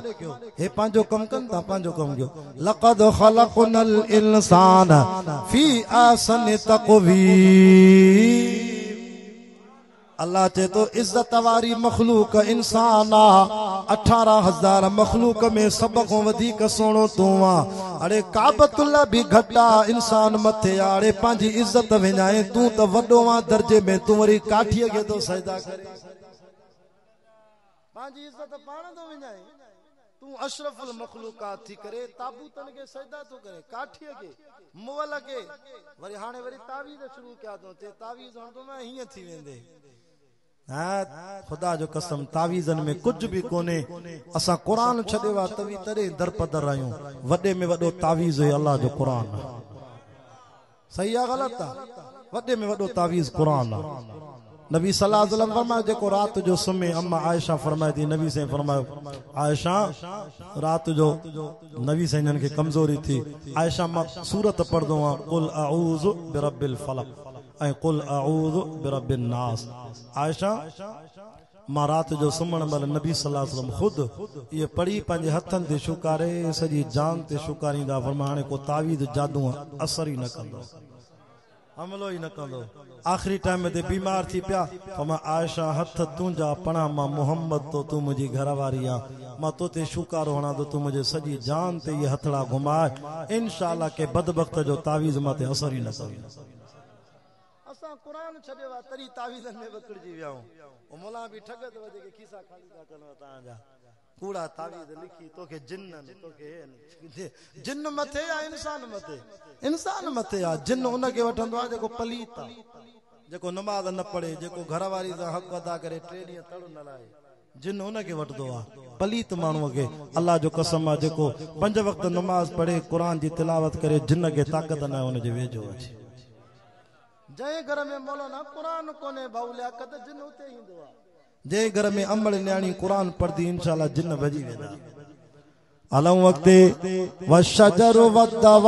हे पांजो कम कन था, पांजो कम कयो। लक़द खलक़नल इंसान फी ahsani तक़वीम। अल्लाह चे तो इज्जत वारी मखलूक इंसान आ। 18,000 मखलूक में सब को वधीक सोणो तू आ। अरे काबतुल्लाह भी घटा, इंसान मथे आ। अरे पंहिंजी इज्जत विञाए, तू तो वडो आ दर्जे में, तू वरी काठीअ खे तो सजदा करे। पंहिंजी इज्जत पाण तो विञाए, तू अशरफुल मखलूकात थी करे ताबूतन के सजदा तो करे, काठीअ के मुअल के। वरी हाणे वरी तावीज़ शुरू कया तो थे, तावीज़ हण तो मैं हीअं थी वेंदे। हाँ, खुदा जो कसम तावीज़न में कुछ भी कोने। असा कुरान छदेवा तवी तरे दर पदर आयूं। वडे में वडो तावीज़ है अल्लाह जो कुरान। सही है गलत है? वडे में वडो तावीज़ कुरान। नबी सल्लल्लाहु अलैहि वसल्लम फरमाए जेको रात जो सुमे, अम्मा आयशा फरमाए थी, नबी से फरमायो आयशा रात जो नबी से इनके कमजोरी थी, आयशा मां सूरत पढ़दो आ कुल अऊज़ु बिरब्बिल फलक। ऐं कुल अऊज़ु बिरब्बिन नास। आयशा मां राति जो सुम्हण महिल नबी सल्लल्लाहु अलैहि वसल्लम ख़ुदि इहे पढ़ी पंहिंजे हथनि ते शुकारे सॼी जान ते शुकारींदा। फरमाया हाणे को तावीज़ जादू असर ई न कंदो, हमलो ई न कंदो। आख़िरी टाइम ते बीमार थी पिया। फरमाया आयशा हथ तुंहिंजा पणा मां मोहम्मद तो तूं मुंहिंजी घरवारी आ, मां तो ते शुकारो हणां तो तूं मुंहिंजे सॼी जान ते इहे हथड़ा घुमाए, इंशाअल्लाह के बदबख्त जो तावीज़ मां ते असर ई न कंदो। असां क़ुरान छॾियो आहे तरी तावीज़नि में विकिड़जी विया आहियूं। मोला बि ठग तो जेके खीसा खाली था कनि तव्हांजा कूड़ा तावीज़ लिखी तोखे जिन्न मथे या इंसान मथे, इंसान मथे आ। जिन्न उनखे वठंदो आहे जेको पलीत आहे, जेको नमाज़ न पढ़े, जेको घरवारी सां हक़ अदा करे 3 ॾींहं तड़ न लाहे, जिन उनखे वठंदो आहे। पलीत माण्हूअ खे अल्लाह जो कसम आहे जेको 5 वक़्त नमाज़ पढ़े क़ुरान जी तिलावत करे जिन खे ताक़त न आहे उनजे वेझो अचे। जंहिं घर में मौलाना क़ुरान कोन्हे भाऊ लियाकत जिन उते ईंदो आहे। जंहिं घर में अमल न्याणी क़ुरान पढ़दी इंशाअल्लाह जिन भॼी वेंदा। अलम वक़्ते वशजर वदवाब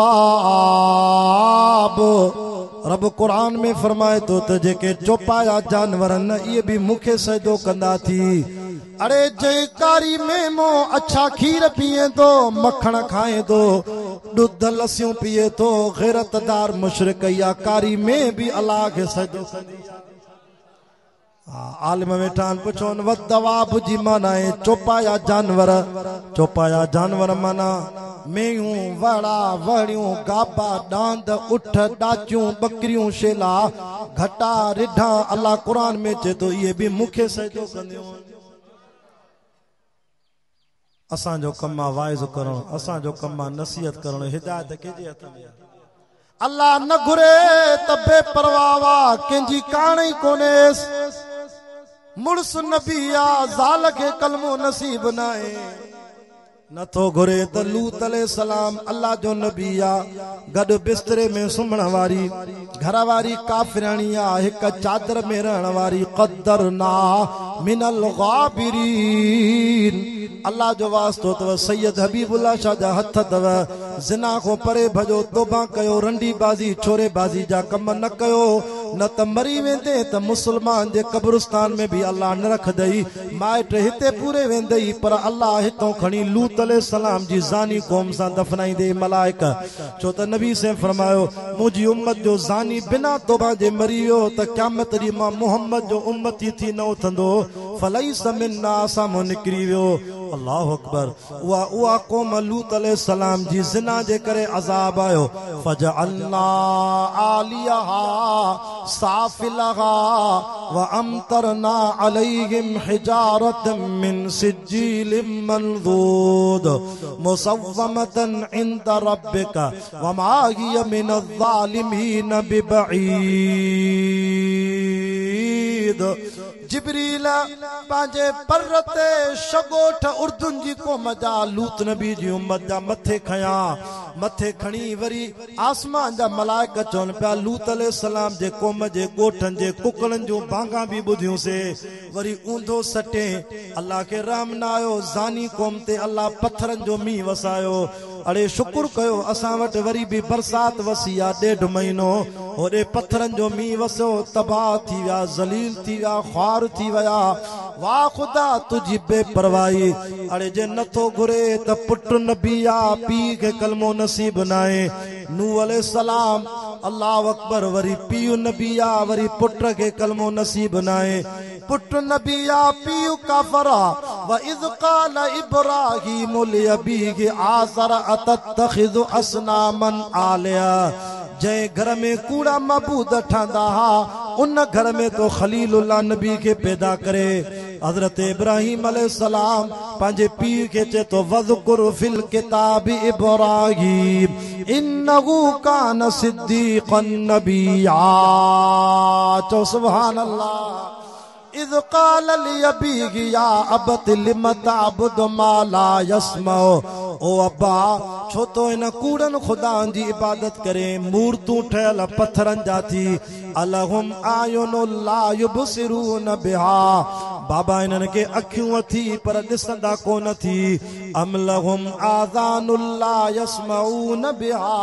रब कुरान में फरमाए तो त जेके चौपाया जानवर न इहे भी मुखे सजदो कंदा थी। अरे जंहिं कारी में मो अच्छा खीर पिए तो, मखण खाए तो, दूध लस्सियूं पिए तो, गैरतदार मुशरिक या कारी में भी अल्लाह के सजदो कंदी। आलिम वेठा पुछो वदवाब जी माना है चौपाया जानवर। चौपाया जानवर माना मेयूं, वड़ा, वड़ियूं, गाबा, डांद, उठ, डाचियूं, बकरियूं, शेला, घटा, रिढा। अल्लाह कुरान में चे तो ये भी मुखे सजदो कंदियूं। असांजो कम आहे वाइज़ करणु, असांजो कम आहे नसीहत करणु, हिदायत कंहिंजे हथ में आहे। अल्लाह न घुरे त बेपरवाह कंहिंजी कान ई कोन्हेसि। मुड़स नबी आ ज़ाल खे कलमो नसीब न आहे। नथो घुरे त लूत अलैहिस्सलाम अल्लाह जो नबी आ, गॾु बिस्तरे में सुम्हण वारी घरवारी काफिराणी आ, हिक चादर में रहण वारी। क़द्दरना मिनल गाबिरीन। अल्लाह जो वास्तो तव सैयद हबीबुल्लाह शाह जा हथ तव। ज़िना को परे भजो, तौबा कयो, रंडी बाज़ी छोरे बाज़ी जा कम न कयो, न त मरी वेंदे त मुसलमान जे कब्रिस्तान में भी अल्लाह न रखदई। माइट हिते पूरे वेंदई पर अल्लाह हितों खणी लूत अलैहिस्सलाम जी ज़ानी क़ौम सां दफनाईंदे मलाइक। छो त नबी से फरमायो मुंहिंजी उम्मत जो ज़ानी बिना तौबा जे मरी वियो त क़यामत ॾींहुं मां मुहम्मद जो उम्मती थी न उथंदो। फलैस मिन्ना, असां मां निकिरी वियो। अल्लाहु अकबर। उहा क़ौम लूत अलैहिस्सलाम जी ज़िना जे करे अज़ाब आयो। फजअलना आलियहा साफिलहा व अमतरना अलैहिम हिजारतम मिन सिज्जिलिम मंज़ूद मुसव्वमतन इंद रब्बिका व मा हिय मिनज़्ज़ालिमीन बिबईद। जिब्रील पंहिंजे पर ते शगोठ उर्दुन जी क़ौम जा लूत नबी जी उम्मत जा मथे खया। मथे खणी वरी आसमान जा मलाइक चवनि पिया लूत अलैहिस्सलाम जे क़ौम जे ॻोठनि जे कुकड़नि जूं बांगा बि ॿुधियूंसीं। वरी ऊंधो सटे अल्लाह खे रहम न आयो। ज़ानी क़ौम ते अल्लाह पत्थरनि जो मींहुं वसायो। अड़े शुक्र कयो असां वटि वरी बि बरसात वसी आ 1.5 महीनो। होॾे पत्थरनि जो मींहुं वसियो, तबाह थी विया, ज़लील थी विया, ख्वार थी विया। वाह ख़ुदा तुंहिंजी बेपरवाही। अड़े जे नथो घुरे त पुट नबी आ, पीउ खे कलमो नसीब न आहे। नूह अलैहिस्सलाम अल्लाह अकबर। वरी पीउ नबी आ, वरी पुट खे कलमो नसीब न आहे। पुट नबी आ, पीउ काफ़िर आ। व इज़ क़ाल इब्राहीम लिअबीहि आज़र अतत्तखिज़ु अस्नामन आलिया। जंहिं घर में कूड़ा मबूद ठहंदा हा उन घर में तो खलीलुल्लाह नबी के पैदा करे। हजरत इब्राहिम अलैहिस्सलाम पंहिंजे पीउ खे चए तो वज़कुर फिल किताब इब्राहिम इन्नहु कान सिद्दीक़न नबिया। चो सुभान अल्लाह। इज़ क़ाल लिअबीहि या अबत लिम तअबुदु मा ला यस्मउ। ओ अब्बा छो तो इन कूड़न खुदान जी इबादत करे। मूर्तूं ठहियल पत्थरनि जा थी। अलहुम आयुन ला युबसिरून बिहा। बाबा इन्हनि खे अखियूं थी पर ॾिसंदा कोन थी अम लहुम आज़ानुल ला यस्मऊन बिहा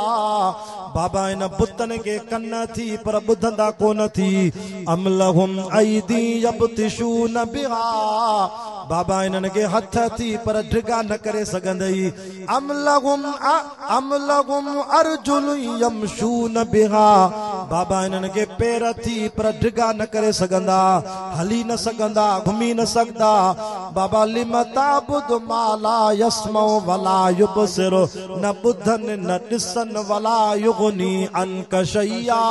बाबा इन बुतनि खे कन थी पर ॿुधंदा कोन थी अम लहुम ऐदी यब्तिशून बिहा बाबा इन्हनि खे हथ थी पर ढिगा न करे सघंदई अम लहुम अर्जुल यमशून बिहा बाबा इन्हनि खे पेर थी पर ढिगा न करे सघंदा हली न सघंदा घुमी न सघंदा बाबा लिमताबुद माला यस्मो वला युबसिर न ॿुधनि न ॾिसनि वला युगनी अनक शैया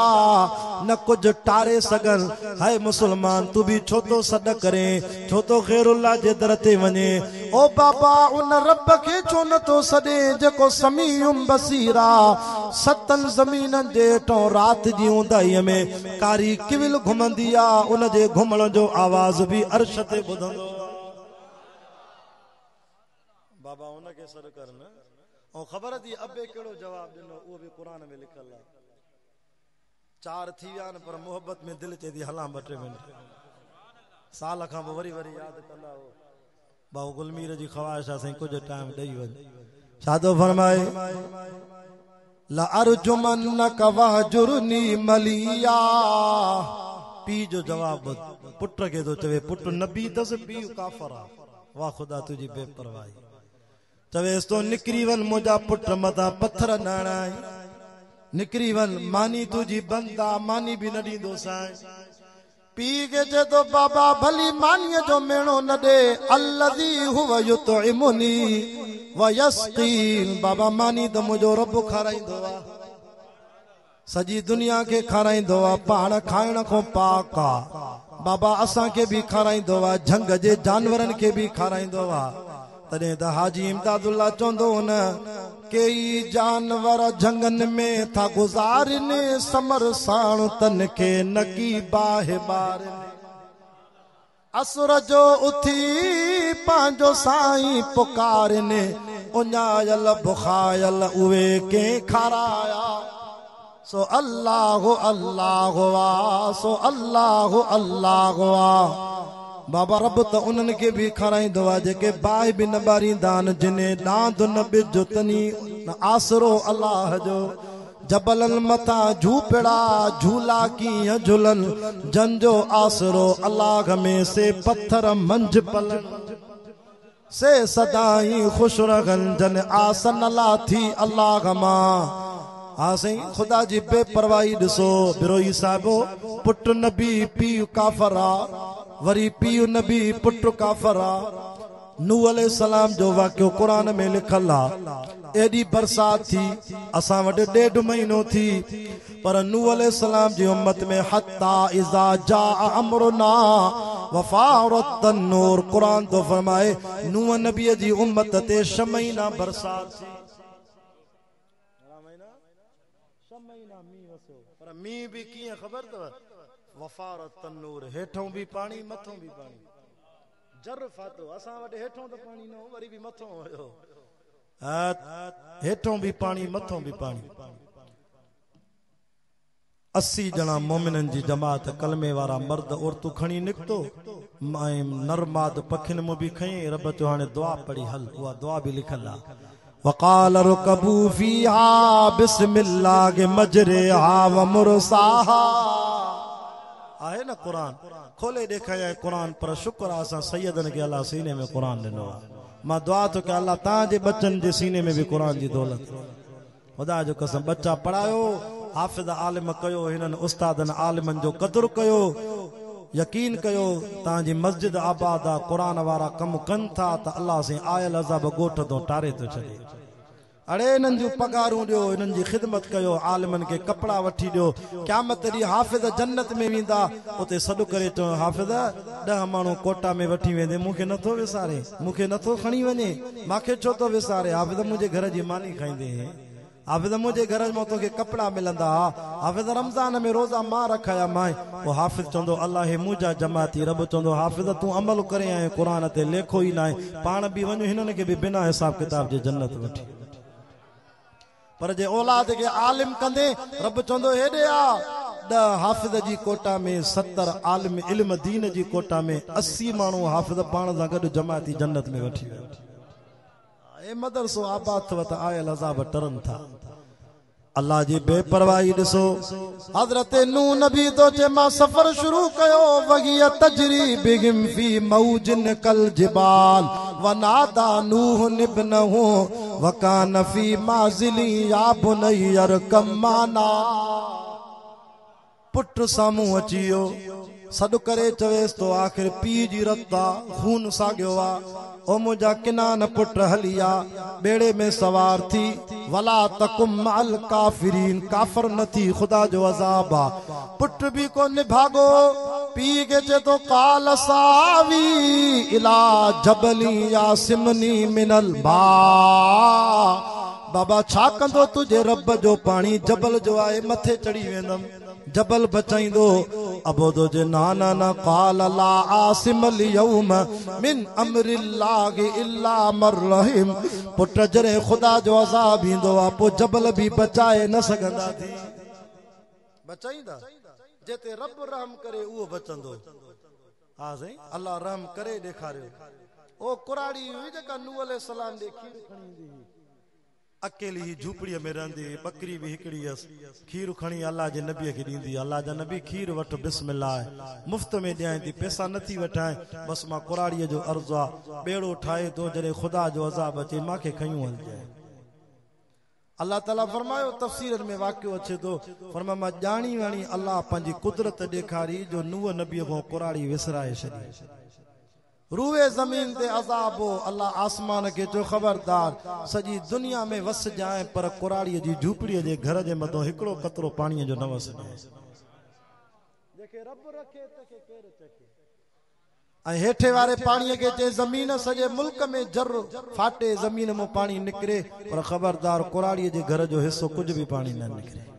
न कुझु टारे सघनि हाय मुसलमान तू बि छो तो सॾ करे छो तो ग़ैरुल्लाह जे दर ते वञे ओ बाबा उन रब खे छो नथो सॾे जेको समीउम बसीरा सतन ज़मीननि जे हेठों राति जी ऊंदाईअ में कारी किविल घुमंदी आ उन जे घुमण जो आवाज़ बि अर्श ते ॿुधंदो बाबा उनखे सॾ कर न ऐं ख़बर थी अबे कहिड़ो जवाबु ॾिनो उहो बि क़ुर में लिखल आहे 4 थी विया पर मोहब्बत में दिलि चए थी हलां 2-3 मिंट साल खां पोइ वरी यादि कंदा हो भाऊ गुलमीर जी ख़्वाहिश आहे साईं कुझु टाइम ॾेई वञ छा थो फरमाए ला अर्जुमन्नक वहजुरनी मलिया पीउ जो जवाबु पुट खे थो चवे पुट नबी अथसि पीउ काफ़र आहे वाह ख़ुदा तुंहिंजी बेपरवाही चवेसि तो निकिरी वञ मुंहिंजा पुट मथां पत्थर न हणाए निकिरी वञ मानी तुंहिंजी बंद आहे मानी बि न ॾींदो साईं पीउ खे चए थो बाबा भली मानीअ जो मेणो न ॾे अल्लज़ी हुव युतइमुनी व यस्कीन बाबा मानी त मुंहिंजो रब खाराईंदो आहे सॼी दुनिया खे खाराईंदो आहे पाण खाइण खां पाक आहे बाबा असांखे बि खाराईंदो आहे झंग जे जानवरनि खे बि खाराईंदो आहे तॾहिं त हाजी इमदादुल्ला चवंदो न कई जानवर झंगनि में था गुज़ारनि समर साण तन खे नकी बाहि बार असुर जो उथी पंहिंजो साईं पुकारनि उञायल बुखायल उहे के खाराया सो अल्लाह अल्लाह सो अल्लाह अल्लाह बाबा रब त उन्हनि खे बि खाराईंदो आहे जेके बाहि बि न ॿारींदा आहिनि जिने ॾांद न ॿिजो तनी न आसरो अल्लाह जो जबलनि मथां झूपड़ा झूला कीअं झूलनि जंजो आसरो अल्लाह में से पत्थर मंझ पलन से सदाई ख़ुशि रहनि जन आसन अल्लाह थी अल्लाह मां हा साईं ख़ुदा जी बेपरवाही ॾिसो बिरोई साहिबो पुट नबी पीउ काफ़र आहे वरी पीउ नबी पुट काफ़र आहे नूह अलैहिस्सलाम जो वाक़ियो क़ुर में लिखल आहे एॾी बरसात थी असां वटि 1.5 महीनो थी पर नूह अलैहिस्सलाम जी उम्मत में हत्ता इज़ा जा अमरुना वफारत तन्नूर क़ुर तो फरमाए नूह नबीअ जी उम्मत ते 6 महीना बरसात थी पर मींहुं बि कीअं ख़बर अथव वफारत तन्नूर हेठों भी पानी मथों भी पानी जर फातो असां वटि हेठों तो पानी न हो वरी भी मथों हुयो हेठों भी पानी मथों भी पानी 80 ॼणा मोमिनन जी जमात कलमे वारा मर्द औरतूं खणी निकतो नरमाद पखिन में भी खई रब जो हाणे दुआ पढ़ी हल उहा दुआ भी लिखल आहे वक़ाल रुकबू फीहा बिस्मिल्लाह मजरिहा व मुरसाहा आहे न कुरान खोले ॾेखारिया कुरान पर शुक्र आहे असां सैयदन खे अल्लाह सीने में कुरान ॾिनो आहे मां दुआ थो कयां अल्लाह तव्हांजे बच्चनि जे सीने में भी कुरान जी दौलत ख़ुदा जो कसम बच्चा पढ़ायो हाफ़िज़ आलिम कयो हिननि उस्तादनि आलिमनि जो क़दुरु कयो यकीन कयो तव्हांजी मस्जिद आबाद आहे क़ुरान वारा कम कनि था त अल्लाह से आयल अज़ाब ॻोठ तो टारे थो छॾे अड़े इन्हनि जूं पगारूं ॾियो इन्हनि जी ख़िदमत कयो आलिमनि खे कपिड़ा वठी ॾियो क़यामत ॾींहुं हाफ़िज़ जन्नत में वेंदा उते सॾु करे चओ हाफ़िज़ 10 माण्हू कोटा में वठी वेंदे मूंखे नथो विसारे मूंखे नथो खणी वञे मूंखे छो थो विसारे हाफ़िज़ मुंहिंजे घर जी मानी खाईंदे हाफ़िज़ मुंहिंजे घर में तोखे कपिड़ा मिलंदा हाफ़िज़ रमज़ान में रोज़ा मां रखाया माए पोइ हाफ़िज़ चवंदो अल्लाह हे मुंहिंजा जमाती रब चवंदो हाफ़िज़ तूं अमल करे आयो क़ुर ते लेखो ई न आहे पाण बि वञो हिननि खे बि बिना हिसाब किताब जे जन्नत वठी पर जे औलाद के आलिम कंदे रब चवंदो हेॾे आ हाफ़िज़ जी कोटा में 70 आलिम इल्म दीन जी कोटा में 80 माण्हू हाफ़िज़ पाण सां गॾु जमाती जन्नत में वठी विया। मदरसो आबाद अथव त आयल अज़ाब टरनि था। अल्लाह जी बेपरवाही ॾिसो। हज़रत नूह नबी तो चे मां सफ़र शुरू कयो वगिय तजरी बिहिम फी मौजिन कल जिबाल वनादा नूह इब्नहु वकान फी माज़िली या बुनय्या अरकम माना। पुट साम्हूं अची वियो सॾु करे चवेसि तो आख़िर पीउ जी रत आहे, खून साॻियो आहे। ओ मुंहिंजा किनान पुट हलिया बेड़े में सवार थी। वला तकुम मअल काफिरीन, काफ़िर न थी, ख़ुदा जो अज़ाब आहे। पुट बि को निभागो। पीउ खे चए तो काल सावी इला जबली यासिमनी मिनल बा। बाबा छा कंदो तुंहिंजे रब जो पाणी जबल जो आहे, मथे चढ़ी वेंदमि, जबल बचाईंदो। अबोदो जे नाना ना काल ला आसिम अल-यौम मिन अम्रिल्लाहि इल्ला मर रहीम। पुट जरे खुदा जो अज़ाब ईंदो आहे पोइ जबल भी बचाए न सघंदा थी। बचाईंदा जेते रब रहम करे उहो बचंदो। हा साईं, अल्लाह रहम करे ॾेखारियो। ओ कुराड़ी हुई जेका नूह अलैहिस्सलाम ॾे खीर खणी ईंदी हुई। अकेली ही झूपड़ीअ में रहंदी, बकरी भी हिकड़ी हुअसि। खीर खणी अल्लाह जे नबीअ खे ॾींदी। अल्लाह जा नबी खीर वठ बिस्मिल्लाह, मुफ्त में ॾियां थी, पैसा नथी वठाए, बस मां कुराड़ीअ जो अर्ज़ु आहे। बेड़ो ठाहे तो जॾहिं ख़ुदा जो अज़ाब अचे मांखे खयूं हलजाए। अल्लाह ताला फरमायो, तफ़सीरनि में वाक़ियो अचे तो, फरमा मां ॼाणी वाणी अल्लाह पंहिंजी कुदरत ॾेखारी जो नूह नबीअ खां कुराड़ी विसराए छॾी। रूए ज़मीन ते अज़ाब हो। अल्लाह आसमान के जो खबरदार सजी दुनिया में वस जाए पर कुराड़ीअ जी झूपड़ीअ जे घर जे मथां हिकिड़ो कतरो पाणीअ जो न वस जाए। जेके रब रखे तके केर चखे। ऐं हेठे वारे पाणीअ खे चए ज़मीन सॼे मुल्क में जर फाटे ज़मीन मां पाणी निकिरे पर खबरदार कुराड़ीअ जे घर जो हिस्सो कुझु भी पाणी न निकिरे।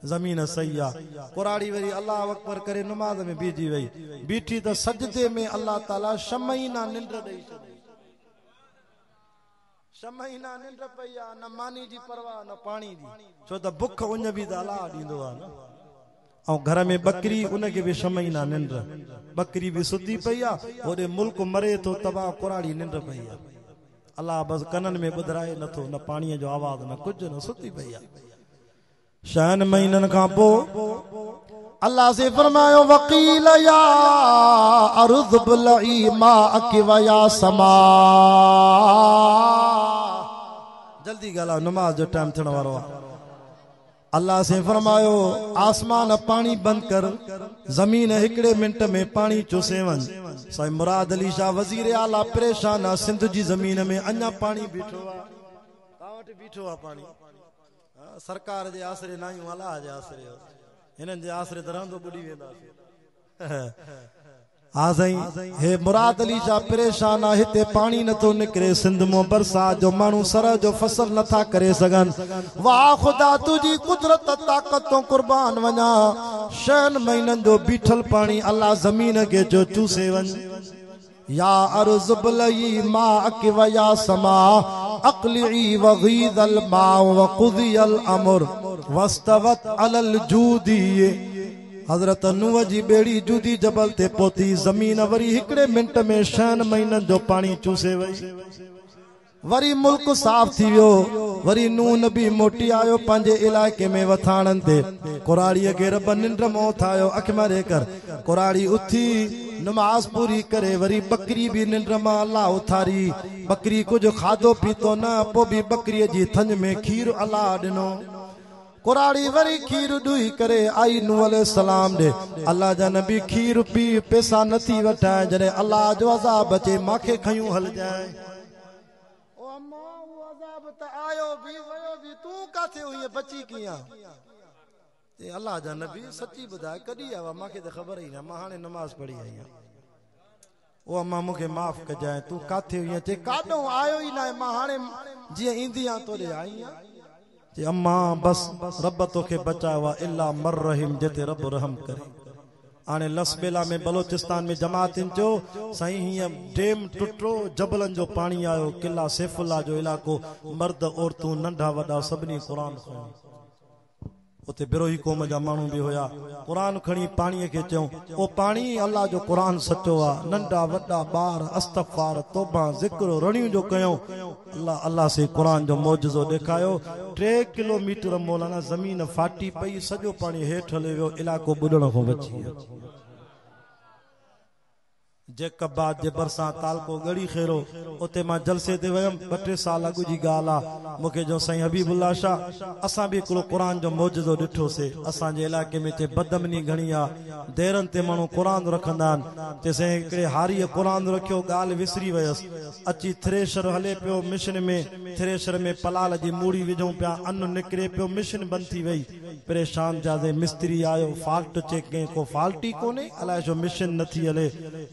ज़मीन सही आहे। कुराड़ी वरी अल्लाह अकबर करे नमाज में बीठी वई, बीठी त सजदे में अल्लाह ताला शमईना निंड ॾेई छॾी। शमईना निंड पई आहे, न मानी जी परवाह न पाणी जी, छो त बुख उन बि त अल्लाह ॾींदो आहे न। ऐं घर में बकरी उनखे बि शमईना निंड, बकरी बि सुती पई आहे, होॾे मुल्क मरे थो तबाह, कुराड़ी निंड पई आहे। अल्लाह बसि कननि में ॿुधाए नथो, न पाणीअ जो आवाज़ न कुझु, न सुती पई आहे। शहन महीनन खां पोइ अल्लाह से फरमायो वकील या अर्ज़ बलई माअक व या समा। जल्दी ॻाल्हायो, नमाज जो टाइम थियण वारो आहे। अल्लाह से फरमायो आसमान पानी बंद कर, जमीन हिकड़े मिनट में पानी चुसे वन। साईं मुराद अली शाह वजीर आला परेशान आहे, सिंध जी जमीन में अञा पानी बीठो आहे, तव्हां वटि बीठो आहे पानी। सरकार जे आसरे न आहियूं, अलाह जे आसरे, हिननि जे आसरे त रहंदो ॿुॾी वेंदासीं। हा साईं, हे मुराद अली शाह परेशान आहे, हिते पानी नथो निकिरे, सिंध मां बरसात जो माण्हू सर जो फसल नथा करे सघनि। वाह ख़ुदा तुंहिंजी कुदरत ताक़त तो कुर्बान वञा। 6 महीननि जो बीठल पानी अल्लाह ज़मीन खे जो चूसे वञ। या अर्ज़ बलई माअक व या समा अक़लिई वग़ीदल माउ व क़ुदियल अमर वस्तवत अलल जूदी। हज़रत नूह जी बेड़ी जूदी जबल ते पहुती, ज़मीन वरी हिकड़े मिनट में 6 महीननि जो पानी चूसे वई। वरी मुल्क साफ थी वियो। वरी नूह नबी मोटी आयो पंहिंजे इलाइके में वथाणनि ते। कुराड़ीअ खे रब निंड मां उथायो, अख मारे कर। कुराड़ी उथी नमाज पूरी करे, वरी बकरी भी निंड मां अल्लाह उथारी। बकरी कुछ खाधो पीतो न, पोइ भी बकरीअ जी थंज में खीर अल्लाह ॾिनो। कुराड़ी वरी खीर ॾुही करे आई नूह अलैहिस्सलाम ॾे। अल्लाह जा नबी खीर पी पैसा नथी वठाए, जॾहिं अल्लाह जो अज़ाब अचे मांखे खयूं हल जाए। ओ अम्मा वो अज़ाब त आयो भी वयो भी, तू काथे हुई बची कीअं? ए अल्लाह जा नबी सच्ची ॿुधाए कॾहिं आवा, मांखे त ख़बर ई न, मां हाणे नमाज पढ़ी आई आहियां। ओ अम्मा मूंखे माफ़ कजाए, तू काथे हुई? चे काॾों आयो ई न, मां हाणे जीअं ईंदी आहियां तोॾे आई आहियां। चे अम्मा बस रब तोखे बचायो आहे, इल्ला मर रहीम, जिते रब रहम करे। हाणे लसबेला में बलोचिस्तान में जमातिन चो साईं हीअं डेम टुटो, जबलनि जो पाणी आयो, किला सैफुल्ला जो इलाको, मर्द औरतूं नंढा वॾा सभिनी क़ुरान खयो। उते बिरोही क़ौम जा माण्हू बि हुया क़ुरान खणी पाणीअ खे चयूं ओ पाणी अल्लाह जो क़ुरान सचो आहे नंढा वॾा ॿार इस्तग़फ़ार तौबा ज़िक्र रणियूं जो कयूं अल्लाह से क़ुरान जो मौजज़ो ॾेखारियो 3 किलोमीटर मौलाना ज़मीन फाटी पई सॼो पाणी हेठि हली वियो इलाइक़ो ॿुॾण खां बची वियो जेकबाद जे भरसां तालको गड़ी खेरो उते मां जलसे ते वयम 2-3 साल अॻु जी ॻाल्हि आहे मूंखे जो साईं हबीबुल्ला शाह असां बि हिकिड़ो क़ुरान जो मौजज़ो ॾिठोसीं असांजे इलाइक़े में हिते बदमनी घणी आहे देरनि ते माण्हू क़ुरान रखंदा आहिनि ते साईं हिकिड़े हारीअ क़ुरान रखियो ॻाल्हि विसरी वयसि अची थ्रेशर हले पियो मिशन में थ्रेशर में पलाल जी मूड़ी विझूं पिया अन्न निकिरे पियो मिशन बंदि थी वई परेशान जादे मिस्त्री आयो फाल्ट चेक कई को फाल्ट ई कोन्हे अलाए छो मिशन नथी हले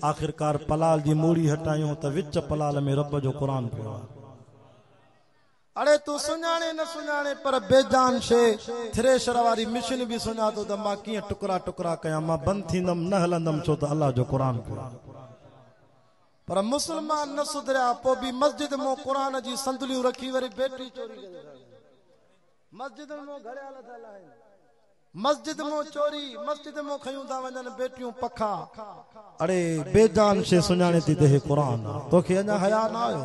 आखिरकार पलाल जी मूड़ी हटायूं त विच पलाल में रब जो क़ुरान पियो आहे अड़े तू सुञाणे न सुञाणे पर बेजान शे थ्रेशर वारी मिशन भी सुञातो त मां कीअं टुकड़ा टुकड़ा कयां मां बंद थींदम न हलंदम छो त अल्लाह जो क़ुरान पियो आहे पर मुसलमान न सुधरिया पो भी मस्जिद में क़ुरान जी संदलियूं रखी वरी बैटरी चोरी करे मस्जिद में घड़ियाल थियल आहिनि मस्जिद में चोरी मस्जिद में खयूं था वञनि बेटियूं पखा अड़े बेजान शे सुञाणे थी ते क़ुरान तोखे अञा हया न आयो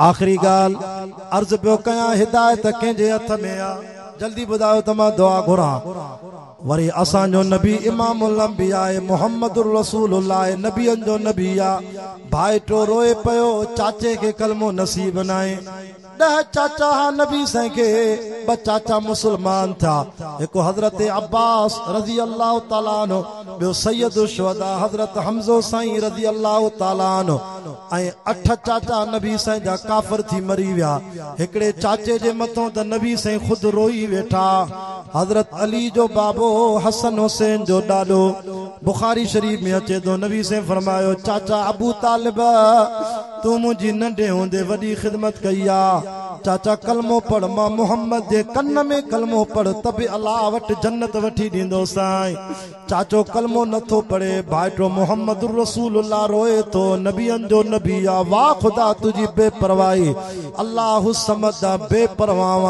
आखिरी गाल अर्ज पियो कयां हिदायत कंहिंजे हथ में आहे जल्दी ॿुधायो त मां दुआ घुरां वरी असांजो नबी इमामुल अंबिया मुहम्मदुर रसूलुल्लाह नबियन जो नबी आहे भाइटो रोए पियो चाचे खे कलमो नसीब नाहे 10 चाचा नबी साईं के 2 चाचा मुसलमान था एक हजरत अब्बास रजी अल्लाह ताला अन्हु बो सैयद शुहदा हजरत हमजो साईं रजी अल्लाह ताला अन्हु ऐं 8 चाचा नबी साईं जा काफिर थी मरी विया हिकड़े चाचे जे मथों त नबी साईं खुद रोई वेठा हजरत अली जो बाबो हसन हुसैन जो ॾाॾो बुखारी शरीफ में अचे तो नबी साईं फरमायो चाचा अबू तालिब तू मुझी नंढे होंदे वडी खिदमत कई आ चाचा कलमो पढ़ मां मोहम्मद जे कन्न में कलमो पढ़ तब अल्लाह वट जन्नत वठी दींदो साईं चाचो कलमो नथो पढ़े भाइटो मोहम्मद रसूलुल्लाह रोए तो नबियन जो नबी आ वाह खुदा तुझी बेपरवाही अल्लाह समद बेपरवाह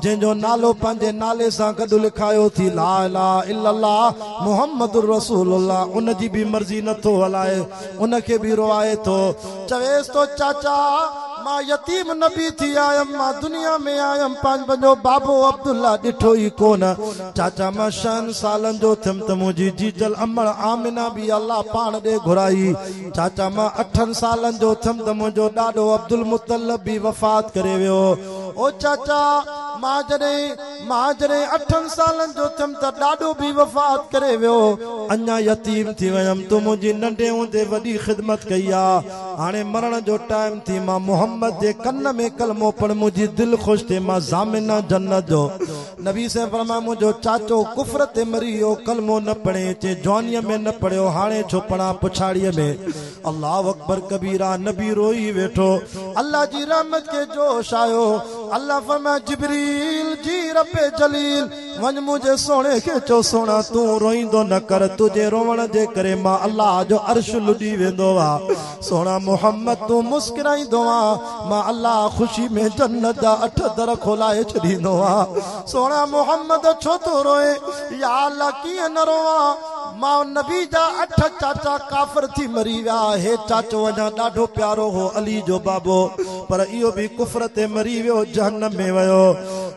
जंहिंजो नालो पंहिंजे नाले सां गॾु लिखायो थी ला इलाहा इल्लल्लाह मुहम्मदुर रसूलुल्लाह उन जी भी मर्जी नथो हलाए उन के भी रोआए तो चवेस तो चाचा मां यतीम नबी थी आयम मां दुनिया में आयम पंहिंजो बाबो अब्दुल्ला ॾिठो ई कोन चाचा मां 6 सालन जो थियम त मुंहिंजी जीजल अमर आमिना भी अल्लाह पाण ॾे घुराई चाचा मां 8 सालन जो थियम त मुंहिंजो ॾाॾो अब्दुल मुतल्लब भी वफ़ात करे वियो ओ चाचा मां जॾहिं 8 सालन जो थियम त ॾाॾो भी वफ़ात करे वियो अञा यतीम थी वयम तू मुंहिंजी नंढे हूंदे वॾी खिदमत कई आहे हाणे मरण जो टाइम थी मां मोहम्मद जे कन्न में कलमो पढ़ मुझी दिल खुश थे मां ज़ामिना जन्नत जो नबी से फरमाया मुझो चाचो कुफर ते मरी वियो कलमो न पढ़े चे जवानीअ में न पढ़ियो हाणे छो पढ़ा पुछाड़ीअ में अल्लाह अकबर कबीरा नबी रोई वेठो अल्लाह जी रहमत के जोश आयो अल्लाह फरमाया जिब्रील जी रब्बे जलील वन मुझे सोने के चो सोना तू रोईंदो न कर तुझे रोवण जे करे मां अल्लाह जो अर्श लुडी वेंदो आ सोना मोहम्मद तू मुस्कुराईंदो आ मां अल्लाह खुशी में जन्नत जा 8 दर खोलाए छॾींदो आ सोना मोहम्मद छो तो रोए या अल्लाह कीअं न रोवा मां नबी जा 8 चाचा काफिर थी मरी विया हे चाचो अञा ॾाढो प्यारो हो अली जो बाबो पर इहो भी कुफर ते मरी वियो जहन्नम में वयो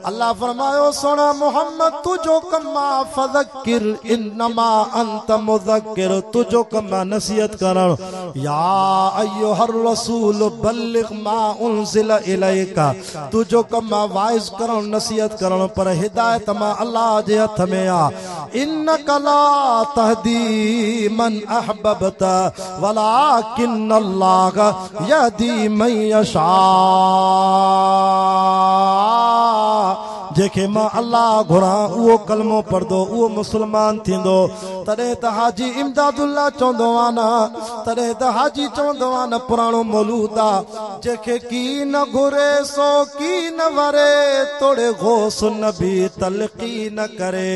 अल्लाह फरमायो सोना मोहम्मद तुझो कमा फज़किर इन्नमा अंत मुज़क्किर तुझो कमा नसीहत करण या अय्युहर रसूल बल्लिग मा उनज़िला इलैका तुझो कमा वाइज करण नसीहत करण पर हिदायत मा अल्लाह जे हथ में आ इन्नका ला तहदी मन अहबबता वलाकिन अल्लाह यहदी मन यशा जेके मां अल्लाह घुरा उहो कलमो पढ़दो उहो मुसलमान थींदो तॾहिं त हाजी इमदादुल्ला चवंदो आ न तॾहिं त हाजी चवंदो आ न पुराणो मौलूद आ जेके की न घुरे सो की न वरे तोड़े घोस नबी तलकी न करे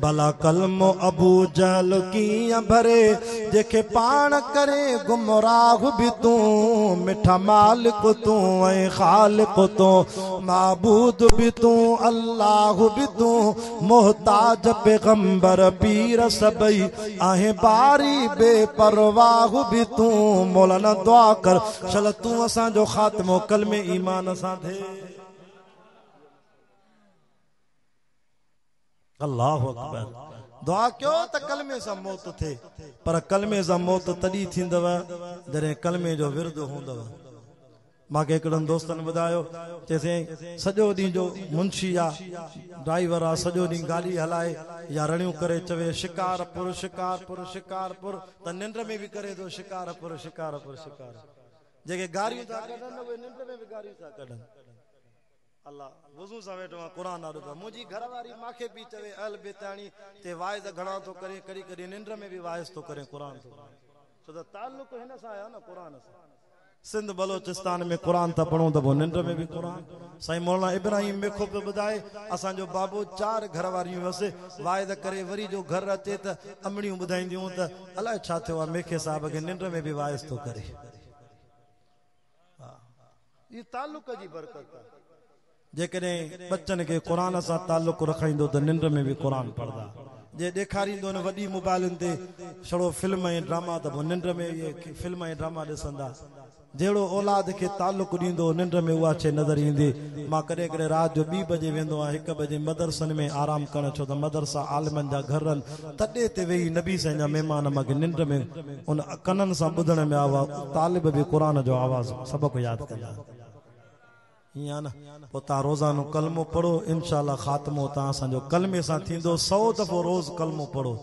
भला कलमो अबू जहल कीअं भरे जेके पाण करे गुमराह भी तू मिठा मालिक तू ऐं खालिक तू माबूद भी तू अल्लाह भी तू मोहताज पैगंबर पीर सभई आहे बारी बेपरवाह भी तू मौलाना दुआ कर चल तू असांजो खात्मो कलमे ईमान सां थे अल्लाह अकबर दुआ क्यों त कलमे सां मौत थे पर कलमे सां मौत तॾहिं थींदव जॾहिं कलमे जो विर्द हूंदव मांखे हिकिड़नि दोस्तनि ॿुधायो चइसि सॼो ॾींहुं जो मुंशी आहे ड्राइवर आहे सॼो ॾींहुं गाॾी हलाए या रड़ियूं करे चवे शिकारपुर शिकारपुर शिकारपुर त निंड में बि करे थो शिकारपुर शिकारपुर शिकार जेके गारियूं था कढनि उहे निंड में बि गारियूं था कढनि अल्लाह वज़ू सां वेठो आहे क़ुरान आॾो था मुंहिंजी घरवारी मूंखे बि चवे अल बेताणी ते वाइज़ घणा थो करे कॾहिं कॾहिं निंड में बि वाइज़ थो करे क़ुरान थो छो त ताल्लुक़ हिन सां आहे न क़ुरान सां सिंध बलोचिस्तान में क़ुरान था पढ़ूं त पोइ निंड में बि क़ुरान साईं मौलाना इब्राहिम मेखो पियो ॿुधाए असांजो बाबू 4 घरवारियूं हुअसि वाइद करे वरी जो घर अचे त अमड़ियूं ॿुधाईंदियूं त अलाए छा थियो आहे मेखे साहिब खे निंड में बि वाइज़ थो करे ये ताल्लुक़ जी बरकत आहे जेकॾहिं बच्चन खे क़ुरान सां ताल्लुक़ रखाईंदो त निंड में बि क़ुरान पढ़ंदा जे ॾेखारींदो न वॾी मोबाइलुनि ते छड़ो फिल्म ऐं ड्रामा त पोइ निंड में इहे फिल्म ऐं ड्रामा ॾिसंदा जहिड़ो औलाद खे ताल्लुक़ ॾींदो निंड में उहा शइ नज़र ईंदी मां कॾहिं कॾहिं राति जो 2 बजे वेंदो आहियां 1 बजे मदरसनि में आराम करणु छो त मदरसा आलमनि जा घर आहिनि तॾहिं ते वेही नबी साईं जा महिमान मूंखे निंड में उन कननि सां ॿुधण में आवा तालिब बि क़ुरान जो आवाज़ सबक़ यादि कंदा ईअं न पोइ तव्हां रोज़ानो कलमो पढ़ो इंशाअल्लाह ख़ात्मो तव्हां असांजो कलमे सां थींदो 100 दफ़ो रोज़ कलमो पढ़ो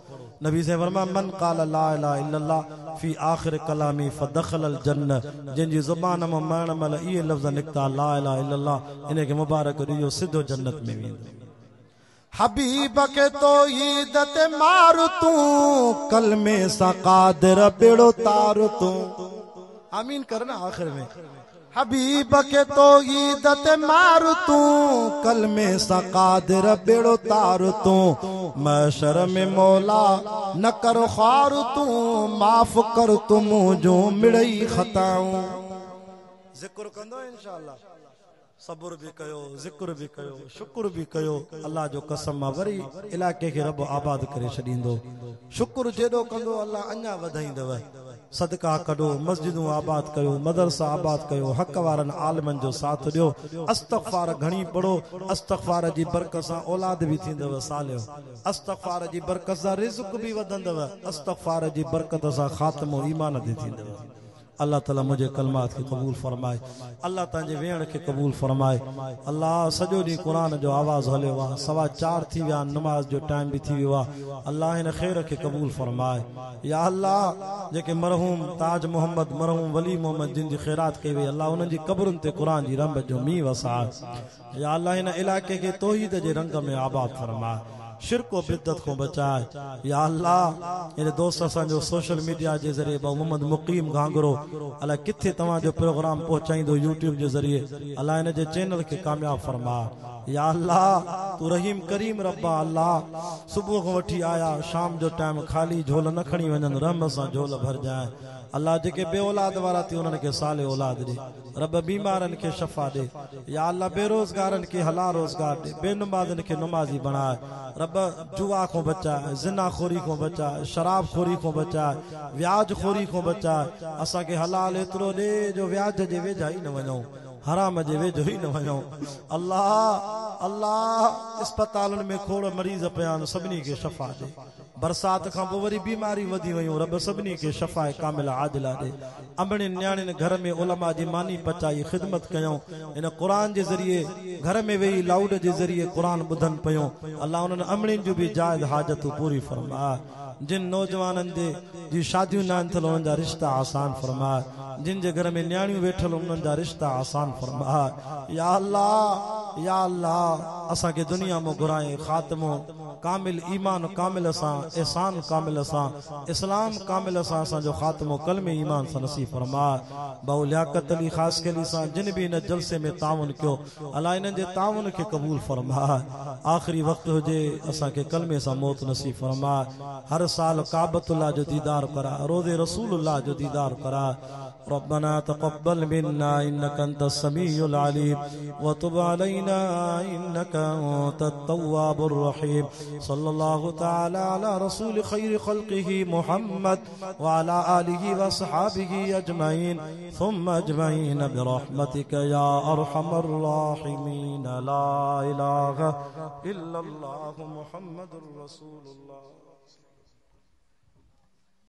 नबी से फरमाया मन क़ाल ला इलाहा इल्लल्लाह फी आखिर कलामी फदखलल जन्नह जिनजी ज़ुबान मां मरण महिल इहे लफ़्ज़ निकिता ला इलाहा इल्लल्लाह इन खे मुबारक ॾिजो सिधो जन्नत में वेंदो हबीब के तो ईद ते मार तू कलमे सां क़ादिर बेड़ो तार तू आमीन करना आखिर में हबीब के तो ईद ते मार तू कलमे सां क़ादिर बेड़ो तार तू महशर में मौला न कर ख़ार तू माफ़ कर तू मुंहिंजो मिड़ई खताऊं ज़िक्र कंदो इंशाअल्लाह सब्र भी कयो ज़िक्र भी कयो शुक्र भी कयो अल्लाह जो कसम आहे वरी इलाइक़े खे रब आबाद करे छॾींदो शुक्र जेॾो कंदो अल्लाह अञा वधाईंदव सदका कढो मस्जिदूं आबाद कयो मदरसा आबाद कयो हक़ वारनि आलिमनि जो साथ ॾियो अस्तग़फ़ार घणी पढ़ो अस्तग़फ़ार जी बरकत सां औलाद बि थींदव सालियो अस्तग़फ़ार जी बरकत सां रिज़्क़ बि वधंदव अस्तग़फ़ार जी बरकत सां ख़ात्मो ईमान ते थींदव अल्लाह ताला मुझे कलमात के कबूल फरमाए अल्लाह तांजे वेण के कबूल फरमाए अल्लाह सॼो ॾींहुं क़ुरान जो आवाज़ हलियो आहे 4:15 थी विया नमाज जो टाइम भी थी वियो आहे अल्लाह हिन ख़ैर के कबूल फरमाए या अल्लाह जेके मरहूम ताज मोहम्मद मरहूम वली मोहम्मद जिन जी ख़ैरात कई वई अल्लाह उन्हनि जी क़बरुनि ते क़ुरान जी रहमत जो मींहुं वसाए या अल्लाह हिन इलाइक़े खे तौहीद जे रंग में आबाद फरमाए शिरको बिद्दत को बचाए या अल्लाह इन दोस्त असांजो सोशल मीडिया जे ज़रिए मोहम्मद मुक़ीम घांगरो अल्लाह किथे तव्हां जो प्रोग्राम पहुचाईंदो यूट्यूब जे ज़रिए अल्लाह इन जे चैनल खे कामयाब फरमा या अल्लाह तू रहीम करीम रब्बा अल्लाह सुबुह को वठी आया शाम जो टाइम खाली झोल न खणी वञनि रहम सां झोल भर जाए अल्लाह जेके बे औलाद वारा थी उन्हनि खे साले औलाद ॾे रब बीमारनि खे शफ़ा ॾे या अल्लाह बेरोज़गारनि खे हला रोज़गार ॾे बेनुमाज़नि खे नुमाज़ी बणाए रब जुआ को बचाए ज़िना खोरी को बचाए शराब खोरी को बचाए व्याज खोरी को बचाए असांखे हलाल एतिरो ॾे जो व्याज जे वेझा ई न वञूं हराम जे वेझो ई न वञूं अल्लाह अल्लाह अस्पतालनि में खोड़ मरीज़ पिया आहिनि सभिनी खे शफ़ा ॾे बरसात खां पोइ वरी बीमारी वधी वयूं रब सभिनी खे शफ़ा कामिला आदिला ॾे अमड़ियुनि न्याणियुनि घर में उलमा जी मानी पचाई ख़िदमत कयूं इन क़ुरान जे ज़रिए घर में वेही लाउड जे ज़रिए क़ुरान ॿुधनि पियूं अल्लाह उन्हनि अमड़ियुनि जूं बि जायज़ हाजतूं पूरी फरमाए जिन नौजवाननि जी शादियूं न थियल उन्हनि जा रिश्ता आसान फरमाए जिन जे घर में न्याणियूं वेठल उन्हनि जा रिश्ता आसान फरमाए या अल्लाह असांखे दुनिया में घुराए ख़ात्मो कामिल ईमान कामिल सां एहसान कामिल सां इस्लाम कामिल सां असांजो ख़ात्मो कलमे ईमान सां नसीब फरमा। बाउ लियाकत अली ख़ास केली सां जिन भी इन जलसे में ताउन कयो अल्लाह इन्हनि जे ताउन खे क़बूल फरमा। आख़िरी वक्त हुजे असांखे कलमे सां मौत नसीब फरमा। हर साल काबतुल्लाह जो दीदार करा, रोज़े रसूलुल्लाह जो दीदार करा। रब्बना तक़ब्बल मिन्ना इन्नका अंतस समीउल अलीम व तुब अलैना इन्नका अंतत तव्वाबुर रहीम। सल्लल्लाहु तआला अला रसूल खैर खल्क़िही मुहम्मद व अला आलिहि व अस्हाबिही अजमईन सुम्मा अजमईन बिरहमतिका या अरहमर राहिमीन। ला इलाहा इल्लल्लाहु मुहम्मदुर रसूलुल्लाह।